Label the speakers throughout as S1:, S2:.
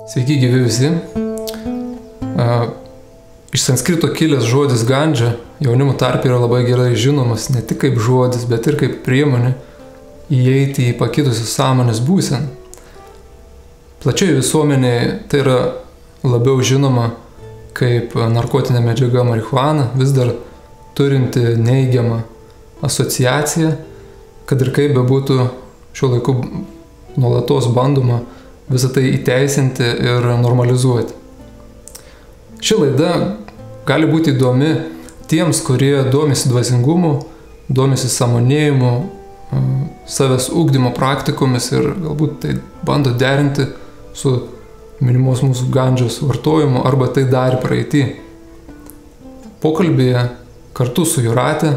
S1: Sveiki gyvi visi. Iš sanskrito kilęs žodis gandža jaunimo tarpe yra labai gerai žinomas ne tik kaip žodis, bet ir kaip priemonė įeiti į pakitusią sąmonės būseną. Plačiai visuomenėje tai yra labiau žinoma kaip narkotinė medžiaga marihuana, vis dar turinti neigiamą asociaciją, kad ir kaip bebūtų šiuo laiku nuolatos bandoma visą tai įteisinti ir normalizuoti. Ši laida gali būti įdomi tiems, kurie domisi dvasingumu, domisi sąmonėjimu, savęs ugdymo praktikomis ir galbūt tai bando derinti su minimos mūsų gandžos vartojimu arba tai darė praeitį. Pokalbėje kartu su Jūrate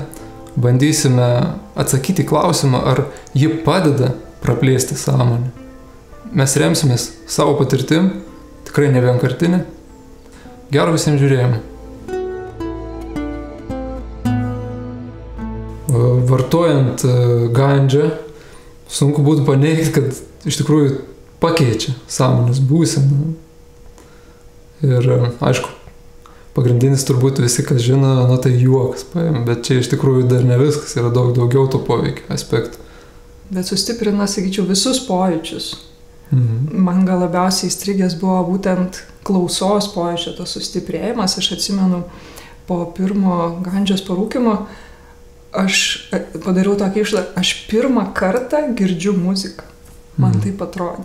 S1: bandysime atsakyti klausimą, ar ji padeda praplėsti sąmonę. Mes remsimės savo patirtim, tikrai ne vienkartinė. Gero visiems žiūrėjimo. Vartojant gandžą, sunku būtų paneigti, kad iš tikrųjų pakeičia sąmonės būseną. Ir aišku, pagrindinis turbūt visi, kas žino, tai juokas paėmė, bet čia iš tikrųjų dar ne viskas, yra daug daugiau to poveikio aspektų.
S2: Bet sustiprina, sakyčiau, visus pojūčius. Man gal labiausiai įstrigęs buvo būtent klausos pojūčio tas sustiprėjimas. Aš atsimenu, po pirmo gandžos parūkymo aš padariau tokį išvadą, aš pirmą kartą girdžiu muziką. Man taip atrodė.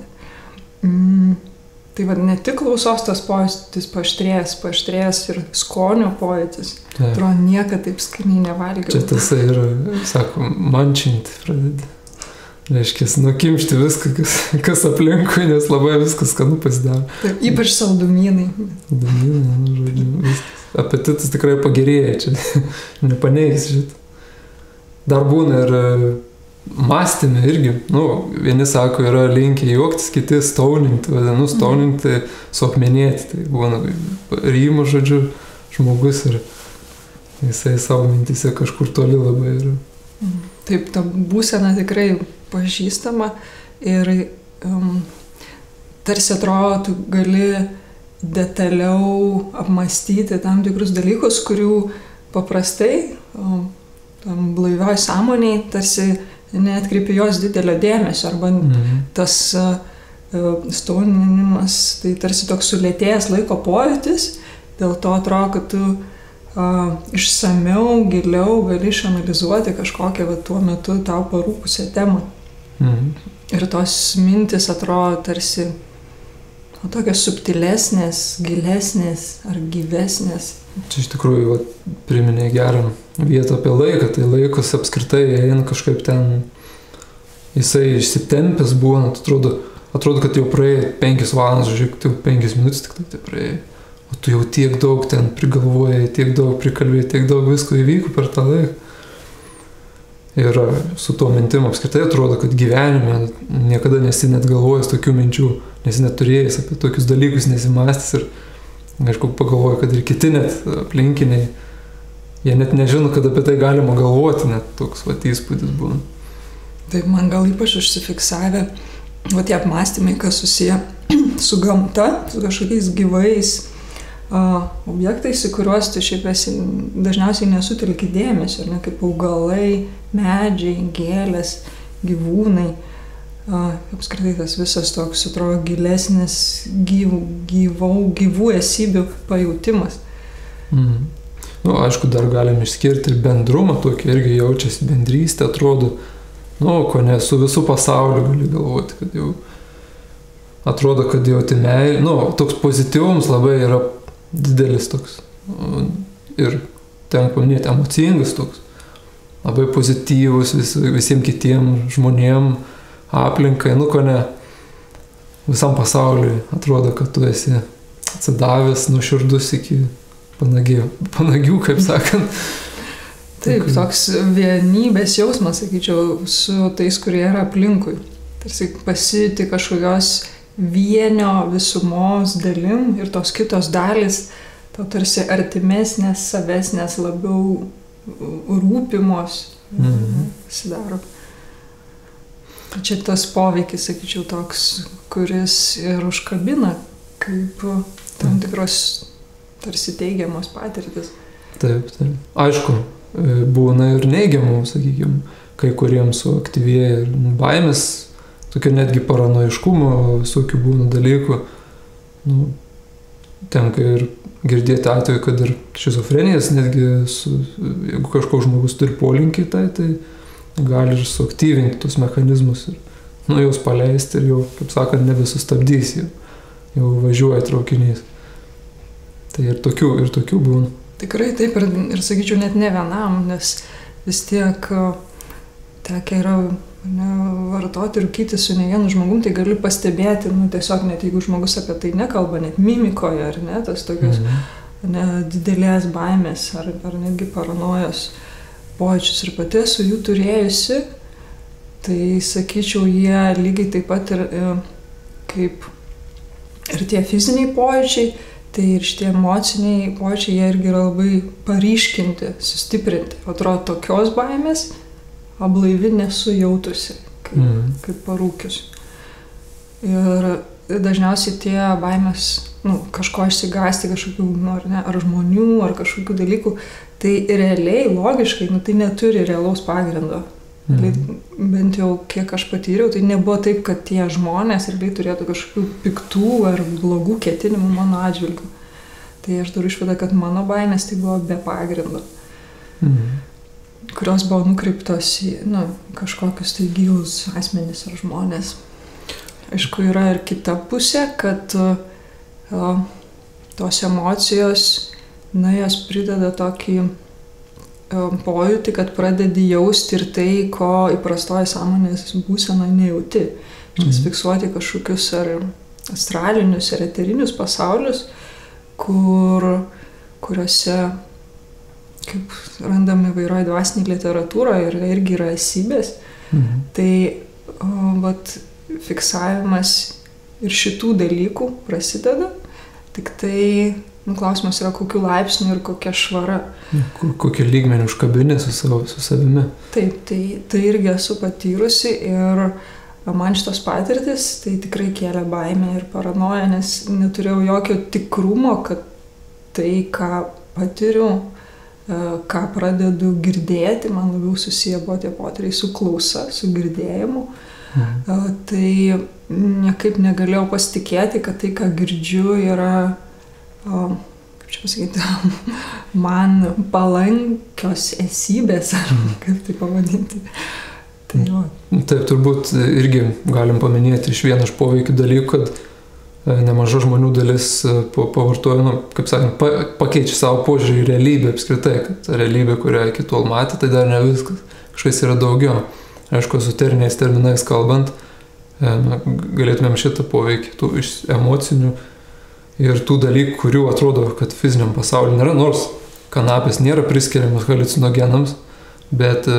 S2: Tai ne tik klausos tas pojūtis paaštrėjęs ir skonio pojūtis. Atrodo, niekad taip skaniai nevalgiau.
S1: Čia tas ir, sako, mančinti pradedi. Reiškia, nukimšti viską, kas aplinkui, nes labai viskas skanu pasidaro.
S2: Taip, ypač saldumynai.
S1: Saldumynai, žodžiu, viskas. Apetitas tikrai pagerėja, čia nepaneigs šitą. Dar būna ir mąstymė irgi. Vieni sako, yra linkę juoktis, kiti stauninti, vadinu, stauninti, suakmenėti. Tai būna rymų, žodžiu, žmogus ir jisai savo mintise kažkur toli labai yra.
S2: Taip, ta būsena tikrai pažįstama ir tarsi atrodo, tu gali detaliau apmąstyti tam tikrus dalykus, kurių paprastai tam blaivioj sąmoniai tarsi neatkreipi jos didelio dėmesio arba tas stauninimas, tai tarsi toks sulėtėjęs laiko pojūtis, dėl to atrodo, kad tu išsamiau, giliau gali išanalizuoti kažkokią tuo metu tau parūpusią temą. Ir tos mintis atrodo tarsi tokios subtilesnės, gilesnės ar gyvesnės.
S1: Čia iš tikrųjų priminė gerą vietą apie laiką, tai laikas apskritai eina kažkaip ten, jisai išsitempęs būna, atrodo, kad jau praėjo 5 valandas, žiūrėk, 5 minutės tik tai praėjo. O tu jau tiek daug ten prigalvojai, tiek daug prikalbėjai, tiek daug visko įvyko per tą laiką. Ir su tuo mintim apskritai atrodo, kad gyvenime niekada nesi net galvojęs tokių minčių, nesi net turėjęs apie tokius dalykus, nesimąstęs ir aišku pagalvoju, kad ir kiti net aplinkiniai, jie net nežino, kad apie tai galima galvoti, net toks įspūdis būna.
S2: Taip, man gal ypač užsifiksavę tie apmąstymai, kas susiję su gamta, su kažkokiais gyvais objektais, į kuriuos tu šiaip dažniausiai nesutelki dėmesio, ne, kaip augalai, medžiai, gėlės, gyvūnai. Apskritai tas visas toks, atrodo, gilesnis gyvų esybių pajautimas.
S1: Aišku, dar galim išskirti ir bendrumą, tokį irgi jaučiasi bendrystė, atrodo, ko ne, su visų pasauliu gali galvoti, kad jau atrodo, kad jau meilė, toks pozityvums labai yra didelis toks ir ten paminėti emocingas toks, labai pozityvus visiems kitiem žmonėm, aplinkai, ko ne, visam pasauliui atrodo, kad tu esi atsidavęs nuoširdus iki panagių, kaip sakant.
S2: Taip, toks vienybės jausmas, sakyčiau, su tais, kurie yra aplinkui. Tarsi pasijauti kažkokios vienio visumos dalim ir tos kitos dalys tau tarsi artimesnės, savesnės, labiau rūpimos pasidaro. Čia tas poveikis, sakyčiau, toks, kuris ir užkabina, kaip tam tikros tarsi teigiamos patirtis.
S1: Taip. Aišku, būna ir neigiamų, sakykime, kai kuriems suaktyvėja ir baimės, tokia netgi paranoiškumo, visokių būna dalykų. Tenka ir girdėti atveju, kad ir šizofrenijas, netgi jeigu kažkoks žmogus turi polinkį tai gali ir suaktyvinti tus mechanizmus ir juos paleisti ir jau, kaip sakant, nebesustabdys, jau važiuoja traukinys. Tai ir tokių būna.
S2: Tikrai taip ir sakyčiau, net ne vienam, nes vis tiek tekia yra vartoti ir rūkyti su ne vienu žmogum, tai gali pastebėti, tiesiog net jeigu žmogus apie tai nekalba, net mimikoje, ar ne, tas tokios didelės baimės, ar netgi paranojos pojūčius ir pati esu jų turėjusi, tai sakyčiau, jie lygiai taip pat ir kaip ir tie fiziniai pojūčiai, tai ir šitie emociniai pojūčiai, jie irgi yra labai paryškinti, sustiprinti. Atrodo, tokios baimės ablaivi nesu jautusi, kaip parūkius. Ir dažniausiai tie baimės, kažko išsigąsti, kažkokių, ar žmonių, ar kažkokių dalykų, tai realiai, logiškai, tai neturi realaus pagrindo. Bent jau kiek aš patyriau, tai nebuvo taip, kad tie žmonės realiai turėtų kažkokių piktų ar blogų ketinimų mano atžvilgiu. Tai aš darau išvadą, kad mano baimės tai buvo be pagrindo. Kurios buvo nukreiptos į kažkokius tai gilus asmenys ar žmonės. Aišku, yra ir kita pusė, kad tos emocijos, jos prideda tokį pojūtį, kad pradedi jausti ir tai, ko įprastoji sąmonės būsenoje nejauti. Čia fiksuoti kažkokius ar astralinius, ar eterinius pasaulius, kuriuose, kaip randam įvairioje dvasinėje literatūroje, irgi yra esybės. Tai fiksavimas ir šitų dalykų prasideda, tik tai klausimas yra, kokiu laipsniu ir kokia švara.
S1: Kokį lygmenį užkabinė su savimi.
S2: Taip, tai irgi esu patyrusi ir man šitos patirtis tai tikrai kėlė baimę ir paranoją, nes neturėjau jokio tikrumo, kad tai, ką patiriu, ką pradedu girdėti, man labiau susiję buvo tie potyriai su klausa, su girdėjimu. Tai niekaip negalėjau pasitikėti, kad tai, ką girdžiu, yra kaip čia pasakyti, man palankios esybės, ar kaip tai pavadinti.
S1: Taip, turbūt irgi galim paminėti iš vieną iš poveikių dalykų, kad nemaža žmonių dalis pavartoja, kaip sakant, pakeičia savo požiūrį į realybę apskritai, kad realybė, kurią iki tol matė, tai dar ne viskas, kažkas yra daugiau. Aišku, ezoteriniais terminais kalbant, galėtumėm šitą poveikį tų emocinių ir tų dalykų, kurių atrodo, kad fiziniam pasauliu nėra, nors kanapės nėra priskiriamas haliucinogenams, bet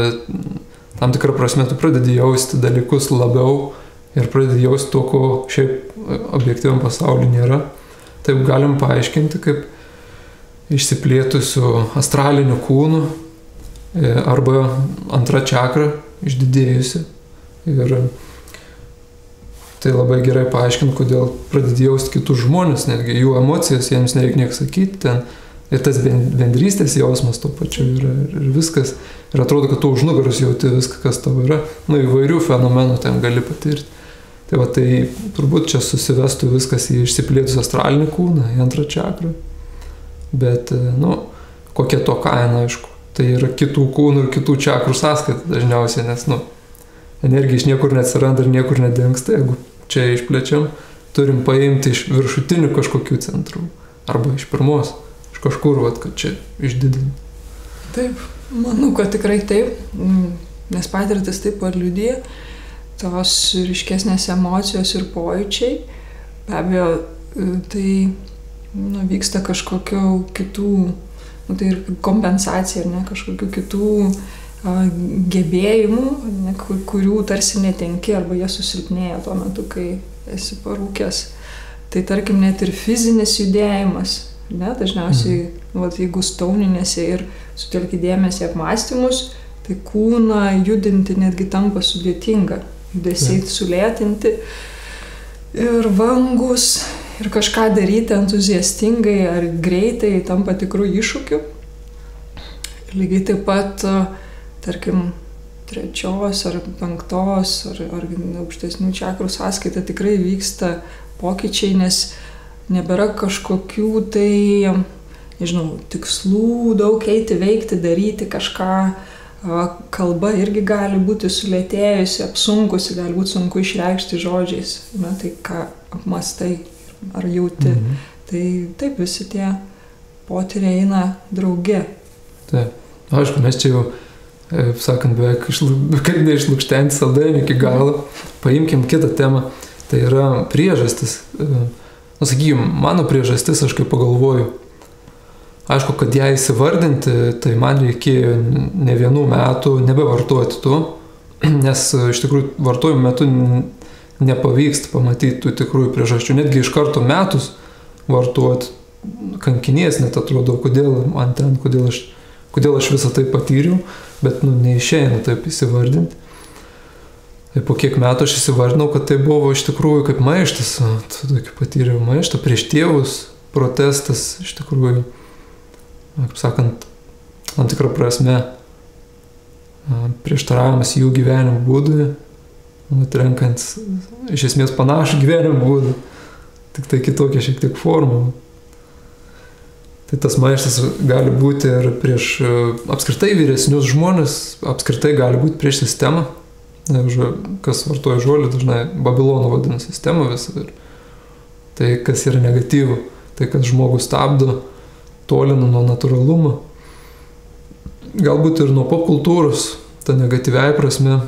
S1: tam tikrą prasme tu pradedi jausti dalykus labiau ir pradedi jausti to, ko šiaip objektyviam pasauliu nėra. Taip galim paaiškinti kaip išsiplėtusių astralinių kūnų arba antra čakra išdidėjusi. Ir tai labai gerai paaiškint, kodėl pradedi jausti kitus žmonės, netgi jų emocijas, jiems nereikia nieko sakyti, ten ir tas bendrystės jausmas to pačiu yra ir viskas. Ir atrodo, kad tu už nugaros jauti viską, kas tavo yra. Įvairių fenomenų ten gali patirti. Tai turbūt čia susivestų viskas į išsiplėtus astralinį kūną, į antrą čakrą. Bet, kokia to kaina, aišku. Tai yra kitų kūnų ir kitų čakrų sąskaita dažniausiai, nes, energija iš niekur neatsiranda ir niekur nedingsta. Jeigu čia išplečiam, turim paimti iš viršutinių kažkokių centrų. Arba iš pirmos, iš kažkur, kad čia išdidinti.
S2: Taip, manau, kad tikrai taip, nes patirtis taip liudija, tos ryškesnės emocijos ir pojūčiai. Be abejo, tai vyksta kažkokių kitų, tai ir kompensacija, ar ne, kažkokių kitų gebėjimų, kurių tarsi netenki arba jie susilpnėja tuo metu, kai esi parūkęs. Tai tarkim net ir fizinis judėjimas, ne, dažniausiai, jeigu stauninėsi ir sutelki dėmesį į apmąstymus, tai kūną judinti netgi tampa sudėtinga, judesiai sulėtinti ir vangus ir kažką daryti entuziastingai ar greitai tampa tikrų iššūkių. Lygiai taip pat, tarkim, 3. ar 5. ar aukštesnių čakrų sąskaita tikrai vyksta pokyčiai, nes nebėra kažkokių tai, nežinau, tikslų daug eiti, veikti, daryti kažką. Kalba irgi gali būti sulėtėjusi, apsunkusi, gali būti sunku išreikšti žodžiais, tai ką apmastai ar jauti. Tai taip, visi tie potyriai eina drauge.
S1: Taip. Aišku, mes čia jau, sakant, beveik kaip neišlukštenti saldainį iki galo. Paimkim kitą temą. Tai yra priežastis. Sakykim, mano priežastis, aš kaip pagalvoju. Aišku, kad ją įsivardinti, tai man reikėjo ne 1 metų nebevartoti to, nes iš tikrųjų vartojimo metu nepavyksta pamatyti tų tikrųjų priežasčių. Netgi iš karto metus vartoti kankinies, net atrodo, kodėl man ten, kodėl aš visą tai patyriau, bet neišeina taip įsivardinti. Tai po kiek metų aš įsivardinau, kad tai buvo iš tikrųjų kaip maištas, tokį patyriau maištą prieš tėvus, protestas iš tikrųjų, kaip sakant, tam tikrą prasme prieštaravimas jų gyvenimo būdui, atrenkant iš esmės panašų gyvenimo būdų, tik tai kitokia šiek tiek forma. Tai tas maištas gali būti ir prieš apskritai vyresnius žmonės, apskritai gali būti prieš sistemą. Kas vartoja žodį, dažnai Babilono vadina sistemą visą. Tai kas yra negatyvu, tai kad žmogus stabdo, tolina nuo natūralumo. Galbūt ir nuo popkultūros, ta negatyviai prasme,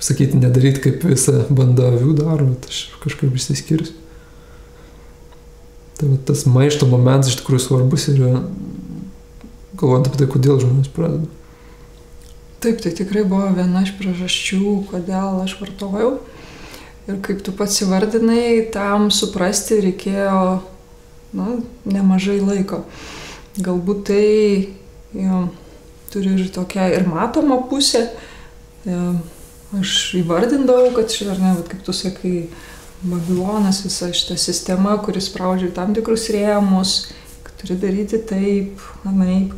S1: sakyti, nedaryti kaip visa banda avių daro, bet aš kažkaip išsiskirsiu. Tai tas maišto momentas iš tikrųjų svarbus ir galvojant apie tai, kodėl žmonės pradeda.
S2: Taip, tai tikrai buvo viena iš priežasčių, kodėl aš vartojau. Ir kaip tu pats įvardinai, tam suprasti reikėjo nemažai laiko. Galbūt tai turi ir tokia ir matoma pusė. Aš įvardindavau, kad kaip tu sakai, Babilonas, visa šita sistema, kuris spraudžia tam tikrus rėmus, kad turi daryti taip,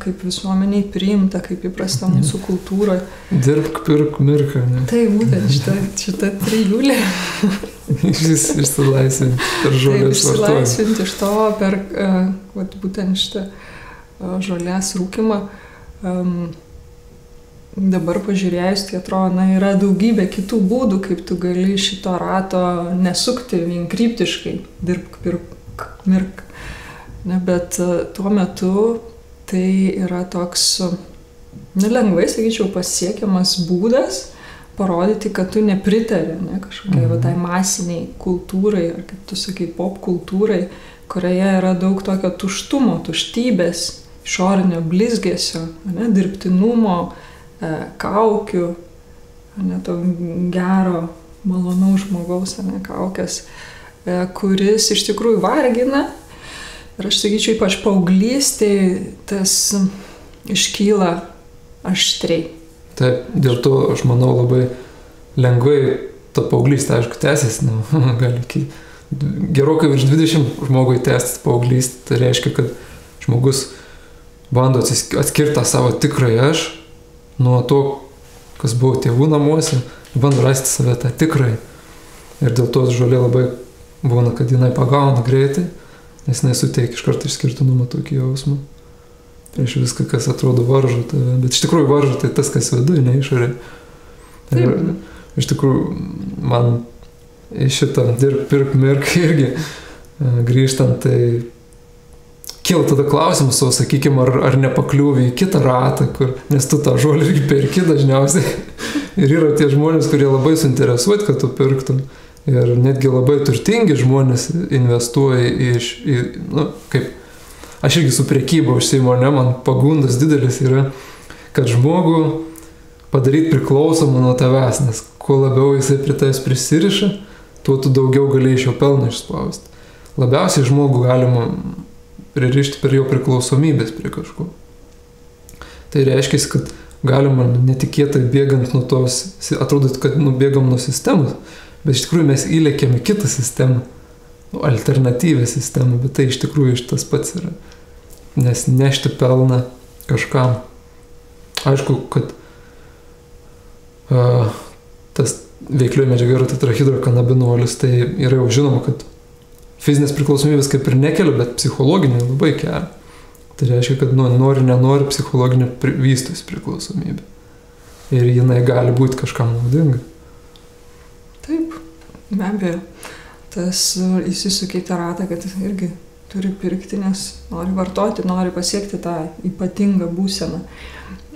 S2: kaip visuomeniai priimta, kaip įprasta mūsų kultūra.
S1: Dirbk, pirk, mirk, ne?
S2: Tai būtent šita trijulė.
S1: Išsilaisvinti per žolės vartojimą.
S2: Taip, išsilaisvinti iš to per būtent šitą žolės rūkimą. Dabar pažiūrėjus, tai atrodo, yra daugybė kitų būdų, kaip tu gali šito rato nesukti vienkryptiškai, dirbk, pirk, mirk. Bet tuo metu tai yra toks, lengvai, sakyčiau, pasiekiamas būdas parodyti, kad tu nepritari kažkokiai tai masiniai kultūrai, ar kaip tu sakai, pop kultūrai, kurioje yra daug tokio tuštumo, tuštybės, išorinio blizgesio, dirbtinumo, kaukių, to gero, malonaus žmogaus, kaukės, kuris iš tikrųjų vargina. Ir aš sakyčiau, ypač paauglystėj tas iškyla aštriai.
S1: Taip, dėl to aš manau labai lengvai ta paauglystė, aišku, tęsiasi, gali gerokai virš 20 žmogui tęsti paauglystė. Tai reiškia, kad žmogus bando atskirti savo tikrąjį aš nuo to, kas buvo tėvų namuose, bando rasti save tą tikrąjį. Ir dėl to žolė labai būna, kad jinai pagauna greitai, nes jinai suteikia iš karto išskirtinumą tokį jausmą. Prieš viską, kas atrodo varžo tave. Bet iš tikrųjų varžo tai tas, kas viduje, ne išorė. Ir iš tikrųjų man iš šitą dirbk, pirk, mirk irgi grįžtant, tai kyla tada klausimas, sakykime, ar nepakliūvi į kitą ratą, nes tu tą žolį irgi perki dažniausiai. Ir yra tie žmonės, kurie labai suinteresuoti, kad tu pirktum. Ir netgi labai turtingi žmonės investuoja aš irgi su prekyba užsiimu, man pagundas didelis yra, kad žmogų padaryti priklausomą nuo tavęs, nes kuo labiau jisai prie tavęs prisiriša, tuo tu daugiau gali iš jo pelną išspausti. Labiausiai žmogų galima pririšti per jo priklausomybės prie kažko. Tai reiškia, kad galima netikėtai bėgant nuo tos, atrodo, kad bėgam nuo sistemos, bet iš tikrųjų mes įlėkėm į kitą sistemą. alternatyvę sistemą, bet tai iš tikrųjų tas pats yra. Nes nešti pelną kažkam. Aišku, kad tas veiklioji medžiaga yra tetrahidrokanabinolis, tai yra jau žinoma, kad fizinės priklausomybės kaip ir nekelia, bet psichologinė labai kelia. Tai reiškia, kad nenori psichologinė vystosi priklausomybė. Ir jinai gali būti kažkam naudinga.
S2: Taip, be abejo. Tas įsisukia į tą ratą, kad irgi turi pirkti, nes nori vartoti, nori pasiekti tą ypatingą būseną.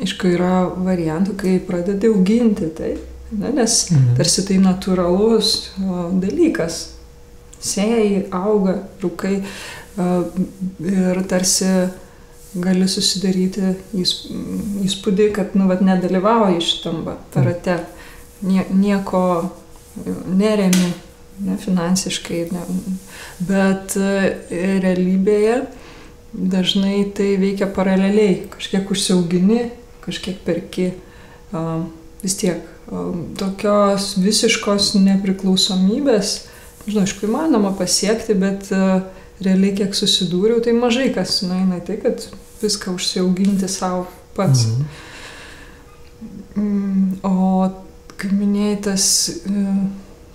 S2: Aišku, yra variantų, kai pradedi auginti tai, nes tarsi tai natūralus dalykas. Sėjai, auga, rūkai ir tarsi gali susidaryti įspūdį, kad nedalyvauji šitam rate, nieko neremi, finansiškai, bet realybėje dažnai tai veikia paraleliai, kažkiek užsiaugini, kažkiek perki, vis tiek tokios visiškos nepriklausomybės, žinau, aišku, įmanoma pasiekti, bet realiai kiek susidūriau, tai mažai kas nueina tai, kad viską užsiauginti savo pats. O kaip minėjai, tas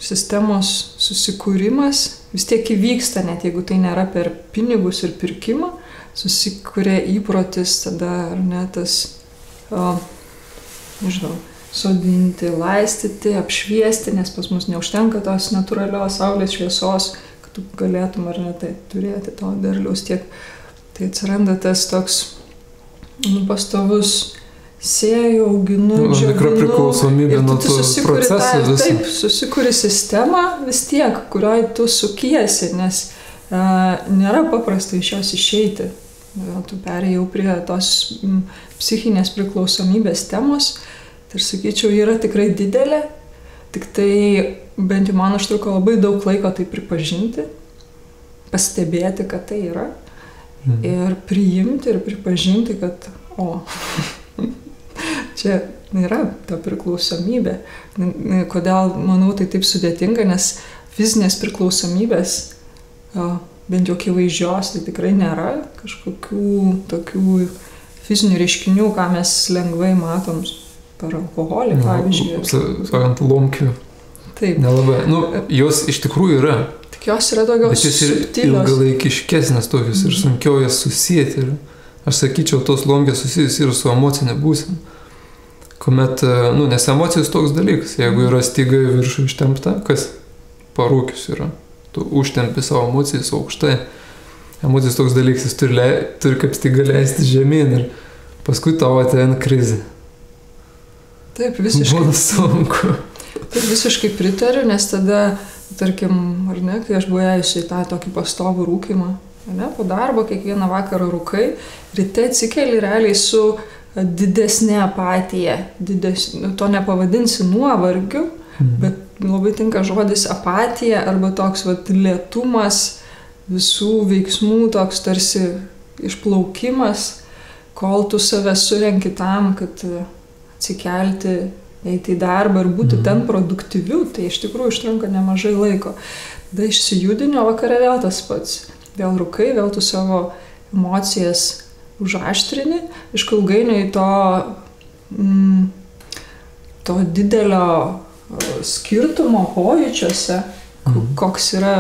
S2: sistemos susikūrimas vis tiek įvyksta, net jeigu tai nėra per pinigus ir pirkimą, susikuria įprotis tada, ar ne, tas, nežinau, sodinti, laistyti, apšviesti, nes pas mus neužtenka tos natūralios saulės šviesos, kad tu galėtum, ar ne, tai turėti to derliaus tiek. Tai atsiranda tas toks pastovus sėjau, auginu, džiovinu.
S1: Mikropriklausomybė nuo to proceso visą.
S2: Taip, susikuri sistemą vis tiek, kurioje tu sukiesi, nes nėra paprasta iš jos išeiti. Tu perėjau prie tos psichinės priklausomybės temos. Tai aš sakyčiau, yra tikrai didelė, tik tai bent jau man užtruko labai daug laiko tai pripažinti, pastebėti, kad tai yra, ir priimti ir pripažinti, kad čia yra ta priklausomybė. Kodėl, manau, tai taip sudėtinga, nes fizinės priklausomybės, bent jau akivaizdžios, tai tikrai nėra kažkokių tokių fizinių reiškinių, ką mes lengvai matom per alkoholį, pavyzdžiui.
S1: Sakant, lomkių.
S2: Taip.
S1: Nelabai. Jos iš tikrųjų yra.
S2: Tik jos yra daugiau subtilios.
S1: Bet jos ir ilgalaikiškesnės tokios ir sunkiau jas susijęti. Aš sakyčiau, tos lomkės susijęs ir su emocinė būsena. Kuomet, nes emocijos toks dalykas. Jeigu yra styga į viršų ištempta, kas parūkius yra. Tu užtempi savo emocijas aukštai. Emocijos toks dalykas, jis turi kaip styga leisti žemyn ir paskui tavo ateina krizė.
S2: Taip, visiškai.
S1: Būna sunku.
S2: Taip, visiškai pritariu, nes tada, tarkim, ar ne, kai aš buvau ėjusi į tą tokį pastovų rūkimą, ne, po darbo kiekvieną vakarą rūkai, ryte atsikeli realiai su didesnė apatija, to nepavadinsi nuovargiu, bet labai tinka žodis apatija arba toks lėtumas visų veiksmų, toks tarsi išplaukimas, kol tu save surenki tam, kad atsikelti, eiti į darbą ir būti ten produktyviu, tai iš tikrųjų užtrunka nemažai laiko. Tada išsijudinio vakare vėl tas pats. Vėl rūkai, vėl tu savo emocijas užaštrini. Iš ilgainiui to didelio skirtumo pojūčiuose, koks yra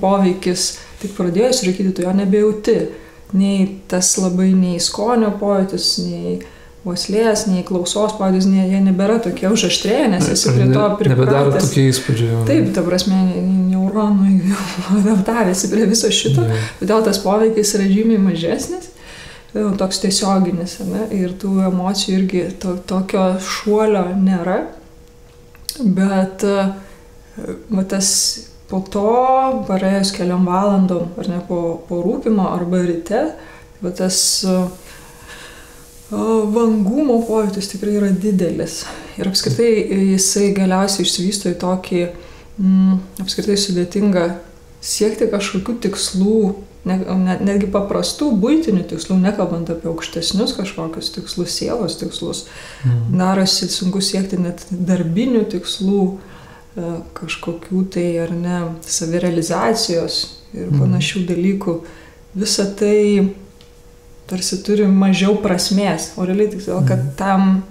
S2: poveikis, tik pradėjus rūkyti, tu jo nebejauti. Nei tas labai nei skonio pojūtis, nei uoslės, nei klausos pojūtis, jie nebėra tokie užaštrėję, nes esi prie to pripratęs.
S1: Nebedaro tokie įspūdžiai.
S2: Taip, ta prasme, neuronui adaptavėsi prie viso šito, todėl tas poveikis yra žymiai mažesnis, toks tiesioginis, ne? Ir tų emocijų irgi tokio šuolio nėra, bet tas po to, praėjus keliom valandom, ar ne, po rūkymo arba ryte, tas vangumo pojūtis tikrai yra didelis. Ir apskritai jisai galiausiai išsivysto į tokį apskritai sudėtingą siekti kažkokių tikslų, netgi paprastų buitinių tikslų, nekalbant apie aukštesnius kažkokius tikslus, sielos tikslus. Darosi sunku siekti net darbinių tikslų, kažkokių tai, ar ne, savirealizacijos, ir panašių dalykų, visa tai tarsi turi mažiau prasmės, o realiai tik dėl, kad tam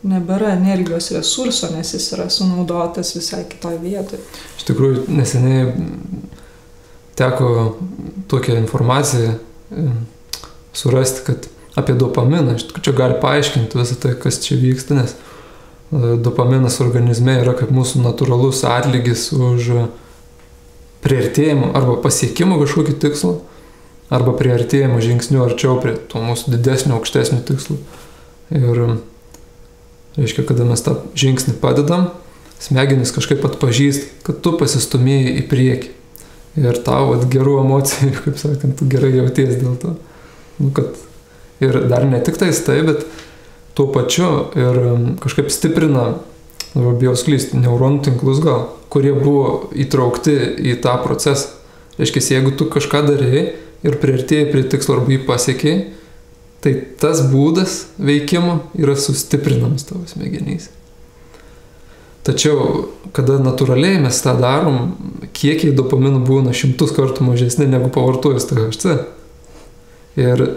S2: nebėra energijos resurso, nes jis yra sunaudotas visai kitoje vietoje.
S1: Iš tikrųjų, neseniai teko tokią informaciją surasti, kad apie dopaminą, čia gali paaiškinti visą tai, kas čia vyksta, nes dopaminas organizme yra kaip mūsų natūralus atlygis už priartėjimą arba pasiekimą kažkokį tikslą, arba priartėjimą žingsniu arčiau prie to mūsų didesnio, aukštesnio tikslo. Ir reiškia, kada mes tą žingsnį padedam, smegenys kažkaip atpažįst, kad tu pasistumėjai į priekį. Ir tau gerų emocijų, kaip sakant, tu gerai jauties dėl to. Ir dar ne tik tais tai, bet tuo pačiu ir kažkaip stiprina, bijau sklysti, neuronų tinklus gal, kurie buvo įtraukti į tą procesą. Reiškia, jeigu tu kažką darėjai ir priartėjai prie tikslo arba jį pasiekėjai, tai tas būdas veikimo yra sustiprinamas tavo smegenys. Tačiau, kada natūraliai mes tą darom, kiekiai dopaminų būna 100 kartų mažesni negu pavartojus THC. Ir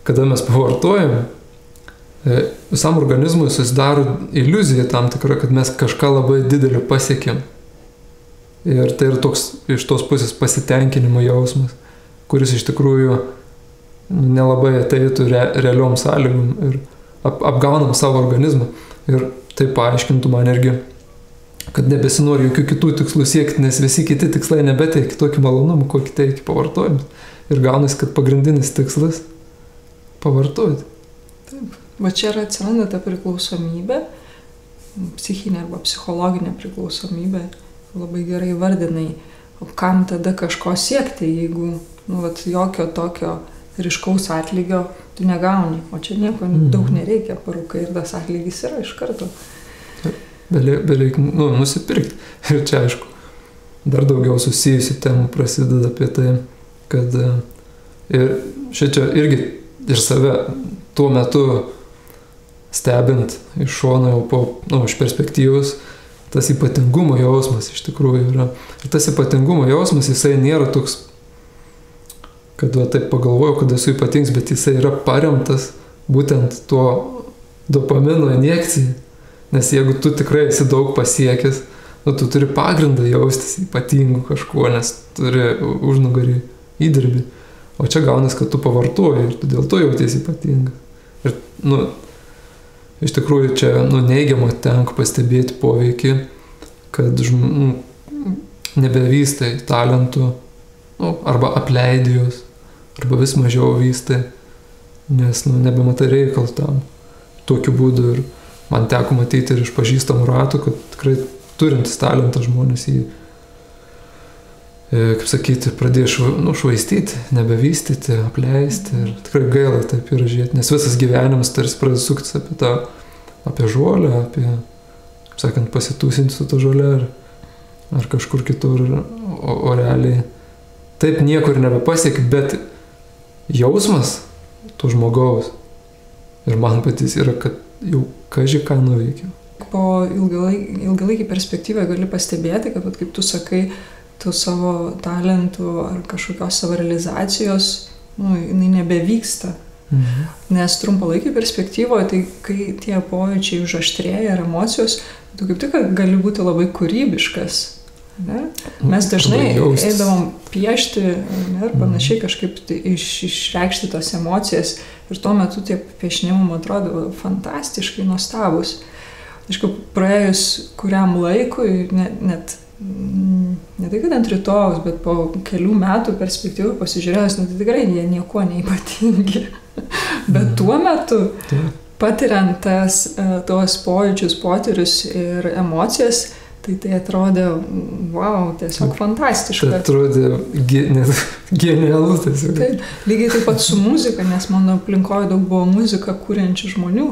S1: kada mes pavartojame, visam organizmui susidaro iliuzija tam tikra, kad mes kažką labai didelio pasiekėm. Ir tai yra toks iš tos pusės pasitenkinimo jausmas, kuris iš tikrųjų nelabai ateitų realiom sąlygom ir apgaunam savo organizmą. Ir tai paaiškintų man irgi, kad nebesinori jokių kitų tikslų siekti, nes visi kiti tikslai nebeteikia tokį malonumą, kokį teikia pavartojimas. Ir gaunasi, kad pagrindinis tikslas pavartoti.
S2: Taip. Va čia ir atsiranda ta priklausomybė, psichinė arba psichologinė priklausomybė. Labai gerai vardinai, kam tada kažko siekti, jeigu jokio tokio ryškaus atlygio tu negauni, o čia nieko daug nereikia, parūkai ir tas atlygis yra iš karto.
S1: Beveik nusipirkti. Ir čia aišku, dar daugiau susijusių temų prasideda apie tai, kad ir šičia irgi ir save tuo metu stebint iš šono jau iš perspektyvos, tas ypatingumo jausmas iš tikrųjų yra. Ir tas ypatingumo jausmas, jisai nėra toks, kad taip pagalvojau, kad esu ypatingas, bet jisai yra paremtas būtent tuo dopamino injekcija. Nes jeigu tu tikrai esi daug pasiekęs, tu turi pagrindą jaustis ypatingu kažkuo, nes turi užnugarį įdirbį. O čia gaunas, kad tu pavartoji ir tu dėl to jautiesi ypatingas. Ir, iš tikrųjų čia neigiamą tenka pastebėti poveikį, kad nebevystai talentų, arba apleidi juos, arba vis mažiau vystai, nes nebematai reikal tam tokiu būdu. Ir man teko matyti ir iš pažįstamų ratų, kad tikrai turintis talentą žmonės jį, kaip sakyti, pradėjo švaistyti, nebevystyti, apleisti. Ir tikrai gaila taip yra žiūrėti, nes visas gyvenimas tarsi pradeda suktis apie žolę, apie, kaip sakant, pasitūsinti su ta žolė ar kažkur kitur, o realiai taip niekur nebepasieki, bet jausmas to žmogaus ir man patys yra, kad jau kaži ką nuveikiau.
S2: Po ilgalaikį perspektyvą gali pastebėti, kad kaip tu sakai, tu savo talentų ar kažkokios savo realizacijos, jinai nebevyksta. Nes trumpalaikį perspektyvoje, tai kai tie pojūčiai užaštrėja ir emocijos, tu kaip tik gali būti labai kūrybiškas. Ne? Mes dažnai eidavom piešti ir panašiai kažkaip išreikšti tas emocijas ir tuo metu tie piešiniai man atrodo fantastiškai nuostabus. Aišku, praėjus kuriam laikui, net ne tai, kad ant rytojaus, bet po kelių metų perspektyvų pasižiūrėjus, tai tikrai jie nieko neypatingi. Bet tuo metu, patiriant tuos pojūčius, potyrius ir emocijas, tai atrodė, wow, tiesiog fantastiška.
S1: Tai atrodė genialus tiesiog.
S2: Taip, lygiai taip pat su muzika, nes mano aplinkoje daug buvo muziką kūrenčių žmonių,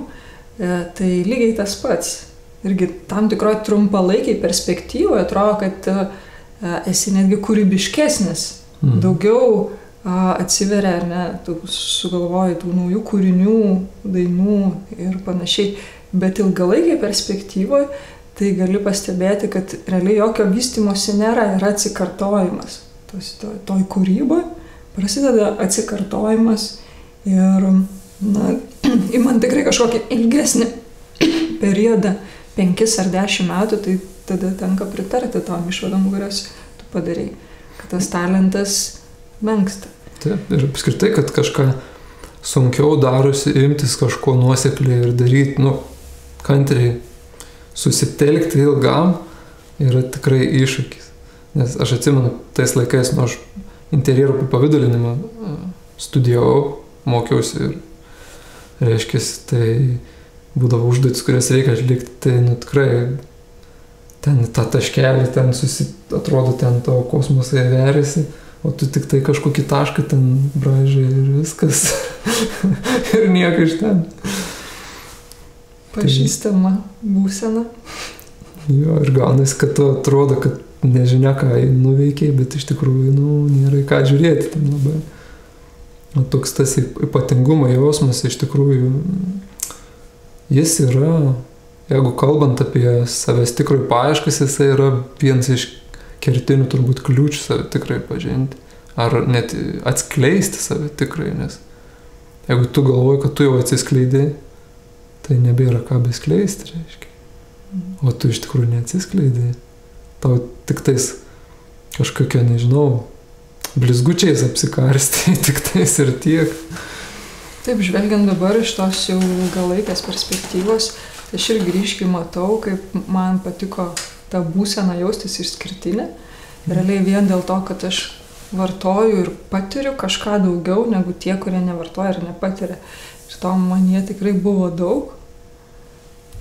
S2: tai lygiai tas pats. Irgi tam tikroje trumpalaikiai perspektyvoje atrodo, kad esi netgi kūrybiškesnis, daugiau atsiveria, ar ne, tu sugalvoji tų naujų kūrinių, dainų ir panašiai, bet ilgalaikiai perspektyvoje tai gali pastebėti, kad realiai jokio vystymosi nėra, yra atsikartojimas. toj kūryboje, prasideda atsikartojimas ir, man tikrai kažkokį ilgesnį periodą, 5 ar 10 metų, tai tada tenka pritarti tom išvadom, kurias tu padarei, kad tas talentas menksta.
S1: Taip, ir apskritai, kad kažką sunkiau darosi imtis kažko nuosekliai ir daryti, kantriai susitelkti ilgam yra tikrai iššūkis. Nes aš atsimenu, tais laikais, aš interjerų apipavidalinimą studijavau, mokiausi ir, reiškia, tai būdavo užduotis, kurias reikia atlikti, tai tikrai ten tą taškelį, ten atrodo, ten to kosmosai veriasi, o tu tik tai kažkokį tašką ten braižai ir viskas. Ir nieko iš ten.
S2: Pažįstama būsena.
S1: Jo, ir gaunasi, kad tu atrodo, kad nežinia, ką nuveikiai, bet iš tikrųjų, nėra į ką žiūrėti ten labai. O toks tas ypatingumo jausmas iš tikrųjų, jis yra, jeigu kalbant apie savęs tikrai paieškas, jis yra vienas iš kertinių turbūt kliūčių save tikrai pažinti. Ar net atskleisti save tikrai, nes jeigu tu galvoji, kad tu jau atsiskleidai, tai nebėra ką beskleisti, reiškia. O tu iš tikrųjų neatsiskleidai. Tau tik tais kažkokia, nežinau, blizgučiais apsikarstė, tik tais ir tiek.
S2: Taip, žvelgiant dabar iš tos jau ilgalaikės perspektyvos, aš ir grįžkai matau, kaip man patiko ta būsena jaustis išskirtinė. Realiai vien dėl to, kad aš vartoju ir patiriu kažką daugiau negu tie, kurie nevartoja ir nepatiria. Ir to manyje tikrai buvo daug.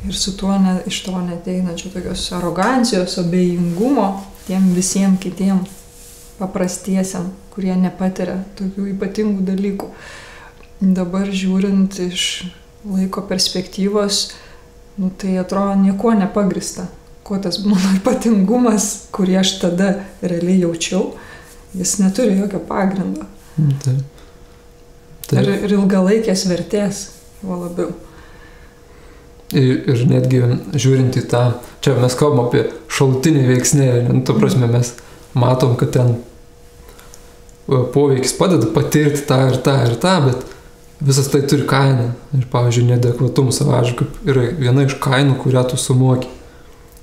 S2: Ir su tuo iš to neteinančio tokios arogancijos, abejingumo tiem visiems kitiem paprastiesiam, kurie nepatiria tokių ypatingų dalykų. Dabar žiūrint iš laiko perspektyvos, tai atrodo niekuo nepagrįsta. Kuo tas mano ypatingumas, kurį aš tada realiai jaučiau, jis neturi jokio pagrindo.
S1: Taip.
S2: Ir ilgalaikės vertės, o labiau.
S1: Ir netgi žiūrint į tą, čia mes kalbam apie šalutinį veiksnį, tu prasme mes matom, kad ten poveikis padeda patirti tą ir tą ir tą, bet visas tai turi kainą. Ir pavyzdžiui, neadekvatumas savažiu, kaip yra viena iš kainų, kurią tu sumoki.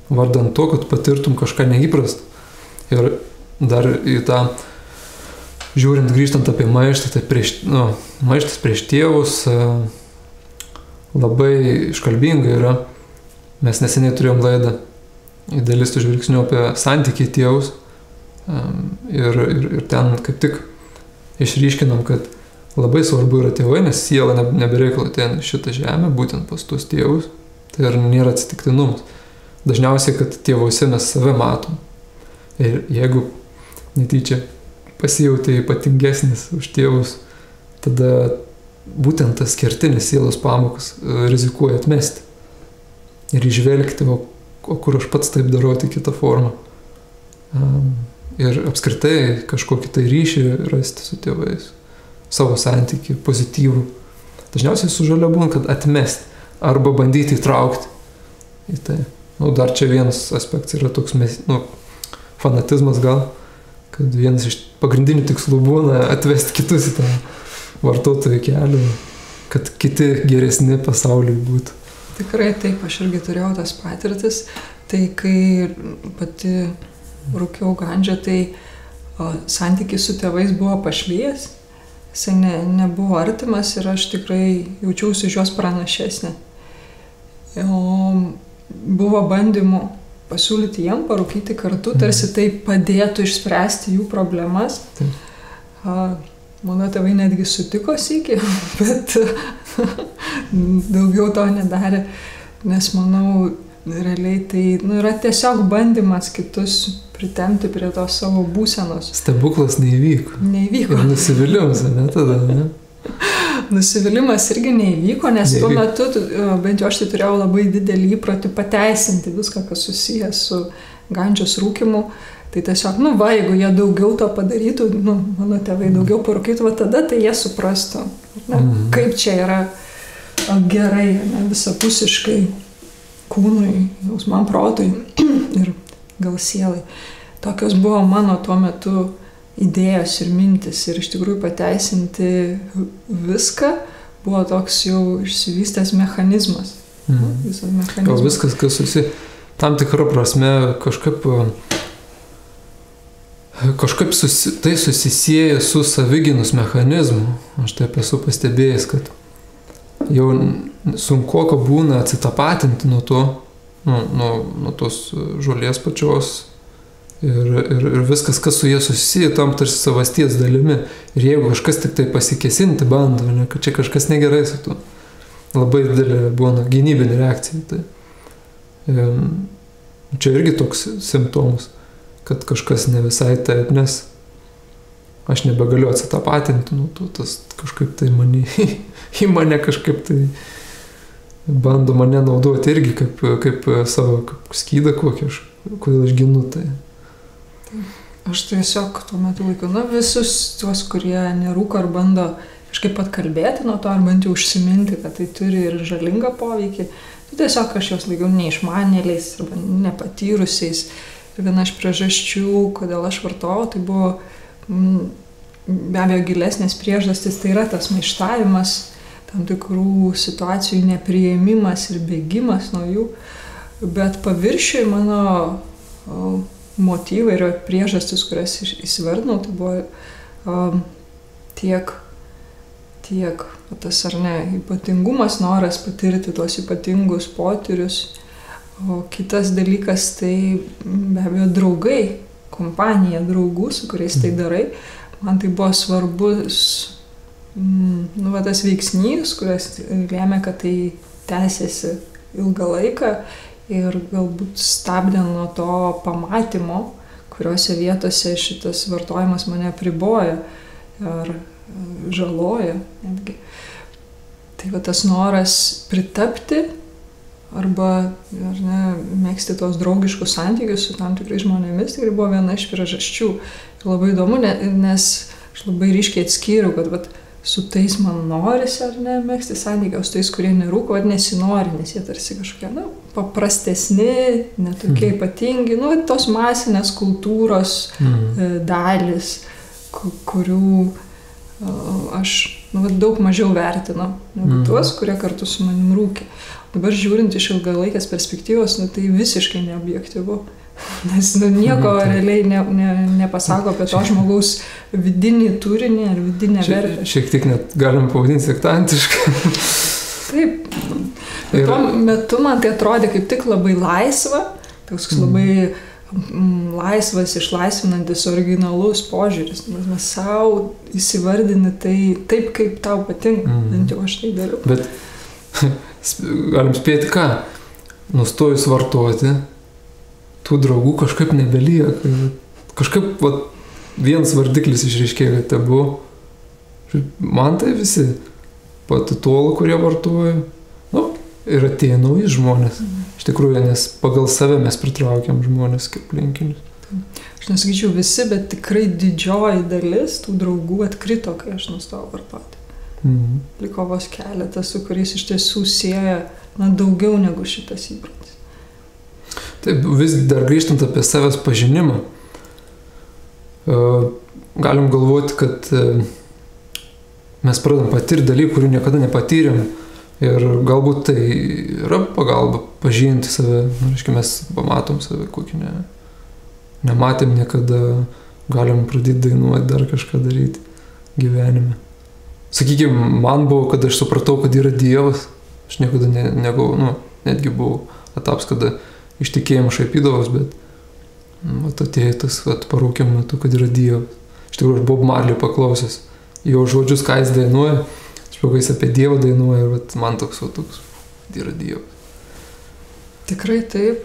S1: Vardant to, kad patirtum kažką neįprastą. Ir dar į tą, žiūrint, grįžtant apie maištą, tai maištas prieš tėvus labai iškalbinga yra. Mes neseniai turėjom laidą idealistų žvilgsnių apie santykį tėvus. Ir ten kaip tik išryškinam, kad labai svarbu yra tėvai, nes siela nebereikalo ateina šitą žemę, būtent pas tuos tėvus. Tai ir nėra atsitiktinumas. Dažniausiai, kad tėvuose mes save matom. Ir jeigu netyčia pasijauti ypatingesnis už tėvus, tada būtent tas kertinis sielos pamokas rizikuoja atmesti. Ir įžvelgti, o kur aš pats taip darau, tik kitą formą. Ir apskritai kažkokį tai ryšį rasti su tėvais. Savo santykį, pozityvų. Dažniausiai su žalia būna, kad atmesti arba bandyti įtraukti į tai. Dar čia vienas aspektas yra toks fanatizmas gal, kad vienas iš pagrindinių tikslų būna atvesti kitus į tą vartotojų kelią, kad kiti geresni pasauliui būtų.
S2: Tikrai taip, aš irgi turėjau tas patirtis. Tai kai pati rūkiau gandžią, tai santykis su tėvais buvo pašlyjęs, jisai nebuvo artimas ir aš tikrai jaučiausi iš juos pranašesnė. Buvo bandymų pasiūlyti jiem parūkyti kartu, tarsi tai padėtų išspręsti jų problemas. Mano tėvai netgi sutiko sykį, bet daugiau to nedarė, nes manau, realiai tai yra tiesiog bandymas kitus pritempti prie tos savo būsenos.
S1: Stebuklas neįvyko.
S2: Neįvyko.
S1: Ir nusivylimas, ne tada, ne?
S2: Nusivylimas irgi neįvyko, nes tuo metu, bent jau aš tai turėjau labai didelį įprotį pateisinti viską, kas susijęs su gandžios rūkymu. Tai tiesiog, jeigu jie daugiau to padarytų, mano tėvai daugiau parūkytų, tada tai jie suprastų, kaip čia yra gerai, visapusiškai kūnui, jausmam, protui ir gal sielai. Tokios buvo mano tuo metu idėjos ir mintis ir iš tikrųjų pateisinti viską buvo toks jau išsivystęs mechanizmas. Visas mechanizmas.
S1: O viskas, kas tam tikrą prasme kažkaip tai susisieja su savigynus mechanizmu. Aš taip esu pastebėjęs, kad jau sunkoka būna atsitapatinti nuo to, nuo tos žolės pačios ir viskas, kas su jie susiję, tam tarsi savasties dalimi. Ir jeigu kažkas tik tai pasikesinti bando, ne, kad čia kažkas negerai su tuo, labai didelė būna gynybinė reakcija. Tai čia irgi toks simptomas, kad kažkas ne visai taip, nes aš nebegaliu atsitapatinti, tas kažkaip tai į mane kažkaip tai bando mane naudoti irgi kaip savo kaip skydą kokį, kodėl aš ginu tai.
S2: Aš tiesiog tuo metu laiku, visus tuos, kurie nerūko ar bando kažkaip atkalbėti nuo to, ar bent jau užsiminti, kad tai turi ir žalingą poveikį, tai tiesiog aš juos laikiau neišmanėliais arba nepatyrusiais. Ir viena iš priežasčių, kodėl aš vartojau, tai buvo be abejo gilesnės priežastys, tai yra tas maištavimas, tam tikrų situacijų nepriėmimas ir bėgimas nuo jų, bet paviršiui mano motyvai ir priežastis, kurias įsivardinau, tai buvo tiek tas ar ne ypatingumas, noras patirti tuos ypatingus potyrius, o kitas dalykas tai be abejo draugai, kompanija draugų, su kuriais tai darai. Man tai buvo svarbus tas veiksnys, kurias lėmė, kad tai tęsiasi ilgą laiką ir galbūt stabdė nuo to pamatymo, kuriuose vietose šitas vartojimas mane apriboja ar žaloja netgi. Tai tas noras pritapti arba mėgsti tos draugiškus santykius su tam tikrais žmonėmis, tai buvo viena iš priežasčių. Ir labai įdomu, nes aš labai ryškiai atskyriau, kad su tais man norisi ar ne mėgsti santykių, o su tais, kurie nerūko, nesinori, nes jie tarsi kažkokie paprastesni, netokie ypatingi, tos masinės kultūros dalis, kurių aš daug mažiau vertinu negu tuos, kurie kartu su manim rūkė. Dabar žiūrint iš ilgalaikės perspektyvos, tai visiškai neobjektyvu. Nes nieko realiai nepasako apie to žmogaus vidinį turinį ar vidinę vertę.
S1: Šiek tiek net galim pavadinti sektantiškai.
S2: Taip. Tuo metu man tai atrodė kaip tik labai laisva, toks labai laisvas, išlaisvinantis, originalus požiūris. Mes savo įsivardini tai taip, kaip tau patinka. Bent jau aš tai dariau.
S1: Bet galim spėti ką? Nustojus vartoti, tų draugų kažkaip nebelieka. Kažkaip vienas vardiklis išreiškėjo, kad tai buvo. Man tai visi patitolo, kurie vartoja. Ir atėjo nauji žmonės. Iš tikrųjų, nes pagal save mes pritraukiam žmonės kaip aplinkinius.
S2: Aš nesakyčiau visi, bet tikrai didžioji dalis tų draugų atkrito, kai aš nustojau vartoti. Liko vos keletas, su kuriais iš tiesų sieja daugiau negu šitas įprotis.
S1: Taip, vis dar grįžtant apie savęs pažinimą, galim galvoti, kad mes pradedam patirti dalykų, kurių niekada nepatyrėm. Ir galbūt tai yra pagalba pažinti save. Mes pamatom save, kokį nematėm niekada, galim pradėti dainuoti, dar kažką daryti gyvenime. Sakykime, man buvo, kad aš supratau, kad yra Dievas. Aš niekada negavau, netgi buvau etapas, kada iš tikėjimo šaipydavos, bet atėjo tas parūkimo metu, kad yra Dievas. Iš tikrųjų, aš Bob Marley paklausęs jo žodžius, ką jis dainuoja. Jis apie Dievą dainuoja ir man toks, yra Dievas.
S2: Tikrai taip.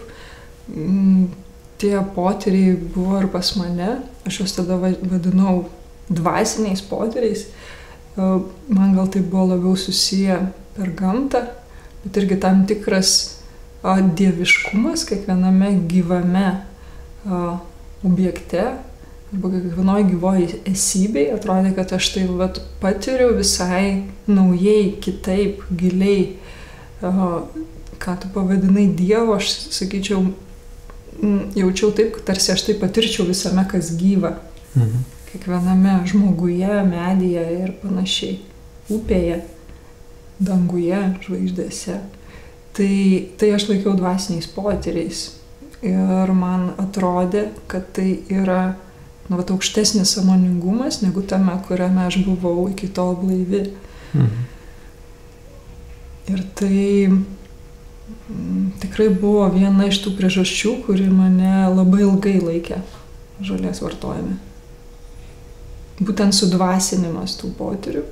S2: Tie potyriai buvo ir pas mane. Aš juos tada vadinau dvasiniais potyriais. Man gal tai buvo labiau susiję per gamtą, bet irgi tam tikras dieviškumas kiekviename gyvame objekte arba kiekvienoje gyvoje esybei. Atrodė, kad aš tai patiriu visai naujai, kitaip, giliai. Ką tu pavadinai Dievu, aš sakyčiau, jaučiau taip, tarsi aš tai patirčiau visame, kas gyva. kiekviename žmoguje, medyje ir panašiai, upėje, danguje, žvaigždėse. Tai aš laikiau dvasiniais potyriais ir man atrodė, kad tai yra aukštesnis sąmoningumas negu tame, kuriame aš buvau iki tol blaivi. Ir tai tikrai buvo viena iš tų priežasčių, kuri mane labai ilgai laikė žolės vartojime. Būtent sudvasinimas tų potyrių.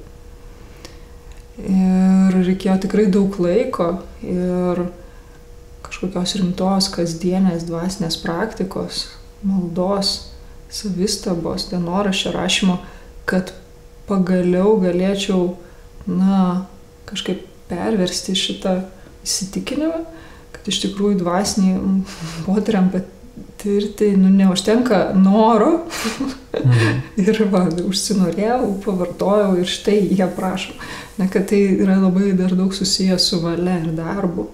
S2: Ir reikėjo tikrai daug laiko ir kažkokios rimtos kasdienės dvasinės praktikos, maldos, savistabos, dienoraščio rašymo, kad pagaliau galėčiau, kažkaip perversti šitą įsitikinimą, kad iš tikrųjų dvasiniai potyriam patirti, neužtenka noro ir užsinorėjau, pavartojau ir štai jie prašo. Kad tai yra labai dar daug susijęs su valia ir darbu.